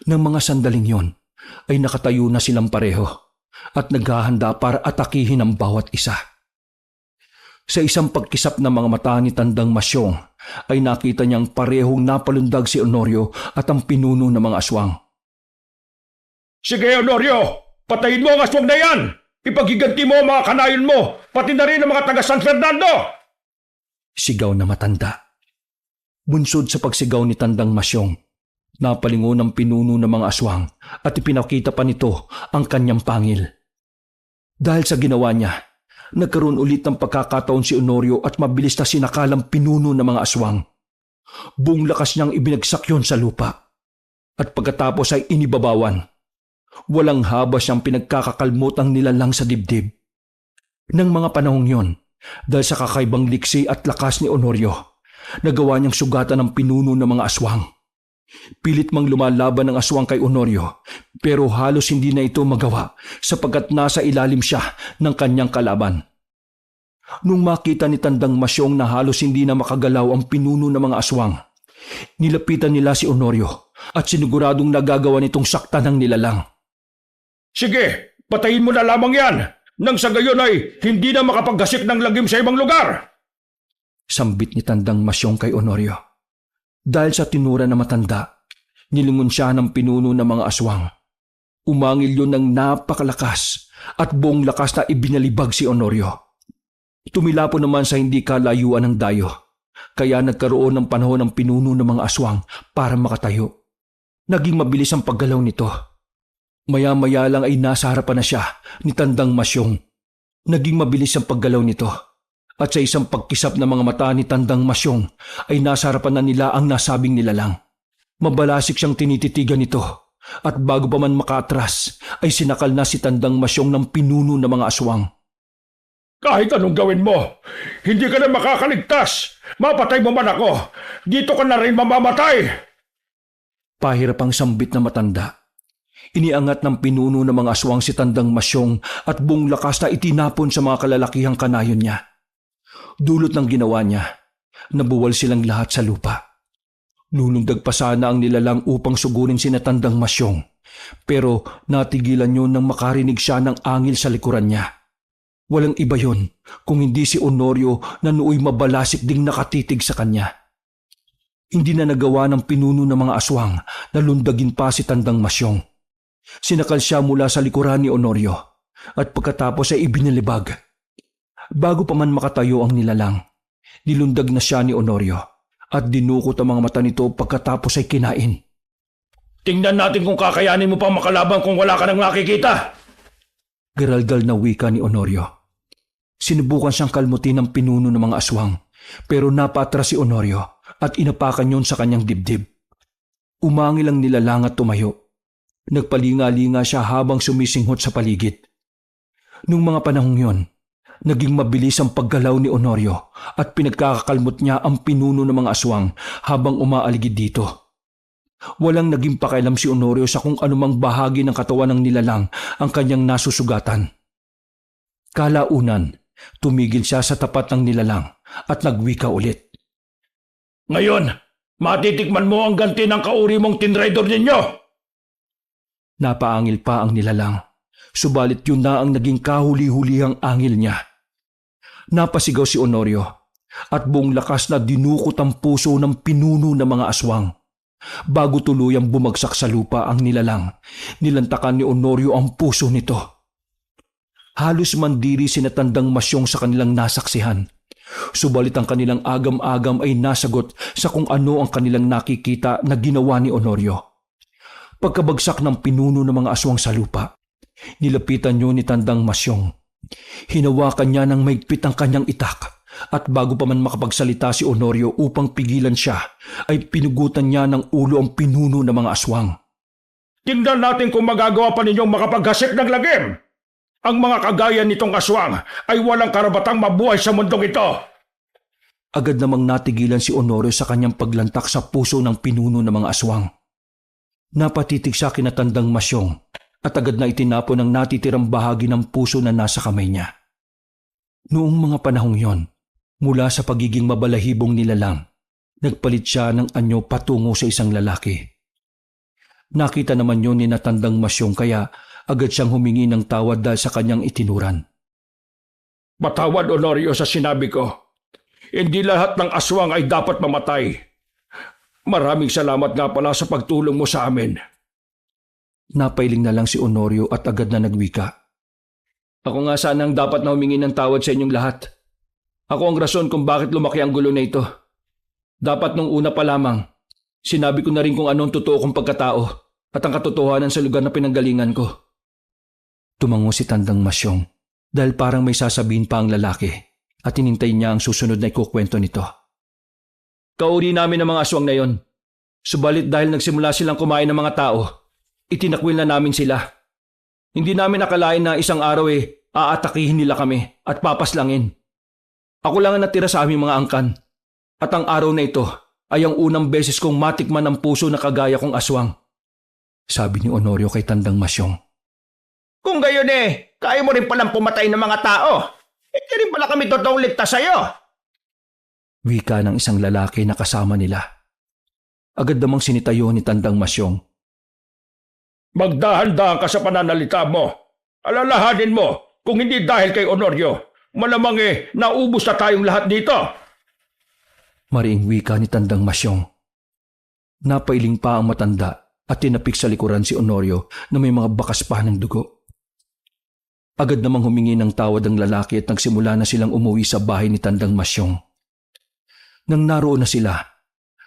Nang mga sandaling yon, ay nakatayo na silang pareho at naghahanda para atakihin ang bawat isa. Sa isang pagkisap ng mga mata ni Tandang Masyong, ay nakita niyang parehong napalundag si Honorio at ang pinuno ng mga aswang. Sige, Honorio! Patayin mo ang aswang na yan! Ipaghiganti mo ang mga kanayon mo, pati na rin ang mga taga San Fernando! Sigaw na matanda. Bunsod sa pagsigaw ni Tandang Masyong, napalingon ang pinuno ng mga aswang at ipinakita pa nito ang kanyang pangil. Dahil sa ginawa niya, nagkaroon ulit ng pagkakataon si Honorio at mabilis na sinakalang pinuno ng mga aswang. Buong lakas niyang ibinagsak yon sa lupa. At pagkatapos ay inibabawan. Walang habas siyang pinagkakakalmot ang nilalang sa dibdib. Nang mga panahong yon, dahil sa kakaibang liksi at lakas ni Honorio, nagawa niyang sugatan ang pinuno ng mga aswang. Pilit mang lumalaban ang aswang kay Honorio, pero halos hindi na ito magawa sapagkat nasa ilalim siya ng kanyang kalaban. Nung makita ni Tandang Masyong na halos hindi na makagalaw ang pinuno ng mga aswang, nilapitan nila si Honorio at siniguradong nagagawa nitong saktan ng nilalang. Sige, patayin mo na lamang yan! Nang sa gayon ay hindi na makapaggasik ng lagim sa ibang lugar! Sambit ni Tandang Masyong kay Honorio. Dahil sa tinura na matanda, nilingon siya ng pinuno ng mga aswang. Umangil yun ng napakalakas at buong lakas na ibinalibag si Honorio. Tumilapon naman sa hindi kalayuan ng dayo, kaya nagkaroon ng panahon ng pinuno ng mga aswang para makatayo. Naging mabilis ang paggalaw nito. Maya-maya lang ay nasa harapan na siya ni Tandang Masyong. Naging mabilis ang paggalaw nito. At sa isang pagkisap ng mga mata ni Tandang Masyong ay nasa harapan na nila ang nasabing nilalang. Mabalasik siyang tinititigan nito at bago pa man makaatras ay sinakal na si Tandang Masyong ng pinuno ng mga aswang. Kahit anong gawin mo, hindi ka na makakaligtas! Mapatay mo man ako, dito ka na rin mamamatay! Pahirap ang sambit na matanda. Iniangat ng pinuno ng mga aswang si Tandang Masyong at buong lakas na itinapon sa mga kalalakihang kanayon niya. Dulot ng ginawa niya, Nabuwal silang lahat sa lupa. Lulundag pa sana ang nilalang upang sugurin si Natandang Masyong, pero natigilan yun nang makarinig siya ng angil sa likuran niya. Walang iba yon kung hindi si Honorio na nooy mabalasik ding nakatitig sa kanya. Hindi na nagawa ng pinuno ng mga aswang na lundagin pa si Tandang Masyong. Sinakal siya mula sa likuran ni Honorio at pagkatapos ay ibinalibag. Bago pa man makatayo ang nilalang, nilundag na siya ni Honorio at dinukot ang mga mata nito pagkatapos ay kinain. Tingnan natin kung kakayanin mo pang makalaban kung wala ka nang nakikita. Garalgal na wika ni Honorio. Sinubukan siyang kalmutin ng pinuno ng mga aswang, pero napatras si Honorio at inapakan yon sa kanyang dibdib. Umangil ang nilalang at tumayo. Nagpalinga-linga siya habang sumisinghot sa paligid. Nung mga panahong yon, naging mabilis ang paggalaw ni Honorio at pinagkakakalmot niya ang pinuno ng mga aswang habang umaaligid dito. Walang naging pakialam si Honorio sa kung anumang bahagi ng katawan ng nilalang ang kanyang nasusugatan. Kalaunan, tumigil siya sa tapat ng nilalang at nagwika ulit. Ngayon, matitikman mo ang ganti ng kauri mong tinraidor ninyo. Napaangil pa ang nilalang, subalit yun na ang naging kahuli-hulihang angil niya. Napasigaw si Honorio at buong lakas na dinukot ang puso ng pinuno ng mga aswang. Bago tuluyang bumagsak sa lupa ang nilalang, nilantakan ni Honorio ang puso nito. Halos mandiri si Natandang Masyong sa kanilang nasaksihan. Subalit ang kanilang agam-agam ay nasagot sa kung ano ang kanilang nakikita na ginawa ni Honorio. Pagkabagsak ng pinuno ng mga aswang sa lupa, nilapitan niyo ni Tandang Masyong. Hinawakan niya ng maigpit ang kanyang itak at bago pa man makapagsalita si Honorio upang pigilan siya, ay pinugutan niya ng ulo ang pinuno ng mga aswang. Tingnan natin kung magagawa pa ninyong makapaggasik ng lagim. Ang mga kagaya nitong aswang ay walang karabatang mabuhay sa mundong ito. Agad namang natigilan si Honorio sa kanyang paglantak sa puso ng pinuno ng mga aswang. Napatitig siya kina Tandang Masyong at agad na itinapon ang natitirang bahagi ng puso na nasa kamay niya. Noong mga panahong yon, mula sa pagiging mabalahibong nilalang, nagpalit siya ng anyo patungo sa isang lalaki. Nakita naman yun ni Natandang Masyong kaya agad siyang humingi ng tawad dahil sa kanyang itinuran. Patawad, Honorio, sa sinabi ko. Hindi lahat ng aswang ay dapat mamatay. Maraming salamat nga pala sa pagtulong mo sa amin. Napailing na lang si Honorio at agad na nagwika. Ako nga sana ang dapat na humingi ng tawad sa inyong lahat. Ako ang rason kung bakit lumaki ang gulo na ito. Dapat nung una pa lamang, sinabi ko na rin kung anong totoo kong pagkatao at ang katotohanan sa lugar na pinanggalingan ko. Tumango si Tandang Masyong dahil parang may sasabihin pa ang lalaki at hinintay niya ang susunod na ikukwento nito. Kauri namin ang mga aswang na yon. Subalit dahil nagsimula silang kumain ng mga tao, itinakwil na namin sila. Hindi namin akalain na isang araw aatakihin nila kami at papaslangin. Ako lang ang natira sa aming mga angkan. At ang araw na ito ay ang unang beses kong matikman ang puso na kagaya kong aswang. Sabi ni Honorio kay Tandang Masyong. Kung gayon kaya mo rin palang pumatay ng mga tao. Hindi rin pala kami totoong ligtas sa'yo. Wika ng isang lalaki na kasama nila. Agad namang sinitayo ni Tandang Masyong. Magdahan-dahan ka sa pananalita mo. Alalahanin mo, kung hindi dahil kay Honorio, malamang naubos na tayong lahat dito. Mariing wika ni Tandang Masyong. Napailing pa ang matanda at tinapik sa likuran si Honorio na may mga bakas pa ng dugo. Agad namang humingi ng tawad ang lalaki at nagsimula na silang umuwi sa bahay ni Tandang Masyong. Nang naroon na sila,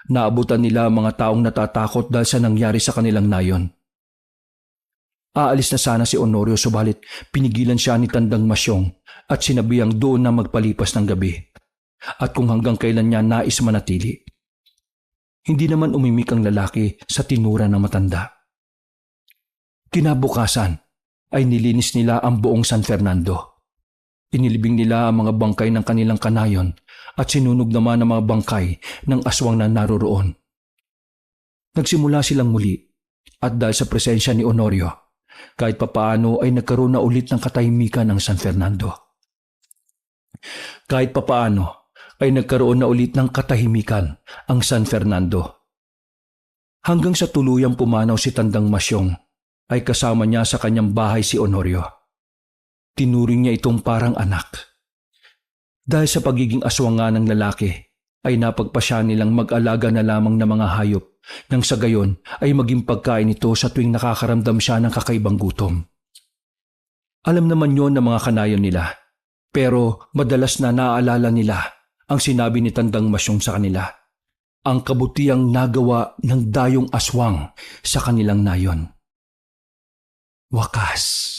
naabutan nila ang mga taong natatakot dahil sa nangyari sa kanilang nayon. Aalis na sana si Honorio subalit pinigilan siya ni Tandang Masyong at sinabihang doon na magpalipas ng gabi at kung hanggang kailan niya nais manatili. Hindi naman umimik ang lalaki sa tinura ng matanda. Kinabukasan ay nilinis nila ang buong San Fernando. Inilibing nila ang mga bangkay ng kanilang kanayon at sinunog naman ang mga bangkay ng aswang na naroroon. Nagsimula silang muli at dahil sa presensya ni Honorio, kahit papaano ay nagkaroon na ulit ng katahimikan ng San Fernando. Kahit papaano, ay nagkaroon na ulit ng katahimikan ang San Fernando. Hanggang sa tuluyang pumanaw si Tandang Masyong ay kasama niya sa kanyang bahay si Honorio. Tinuring niya itong parang anak. Dahil sa pagiging aswang nga ng lalaki, ay napagpasya nilang mag-alaga na lamang ng mga hayop nang sa gayon ay maging pagkain ito sa tuwing nakakaramdam siya ng kakaibang gutom. Alam naman yon ng mga kanayon nila, pero madalas na naaalala nila ang sinabi ni Tandang Masyong sa kanila, ang kabutiang nagawa ng dayong aswang sa kanilang nayon. Wakas.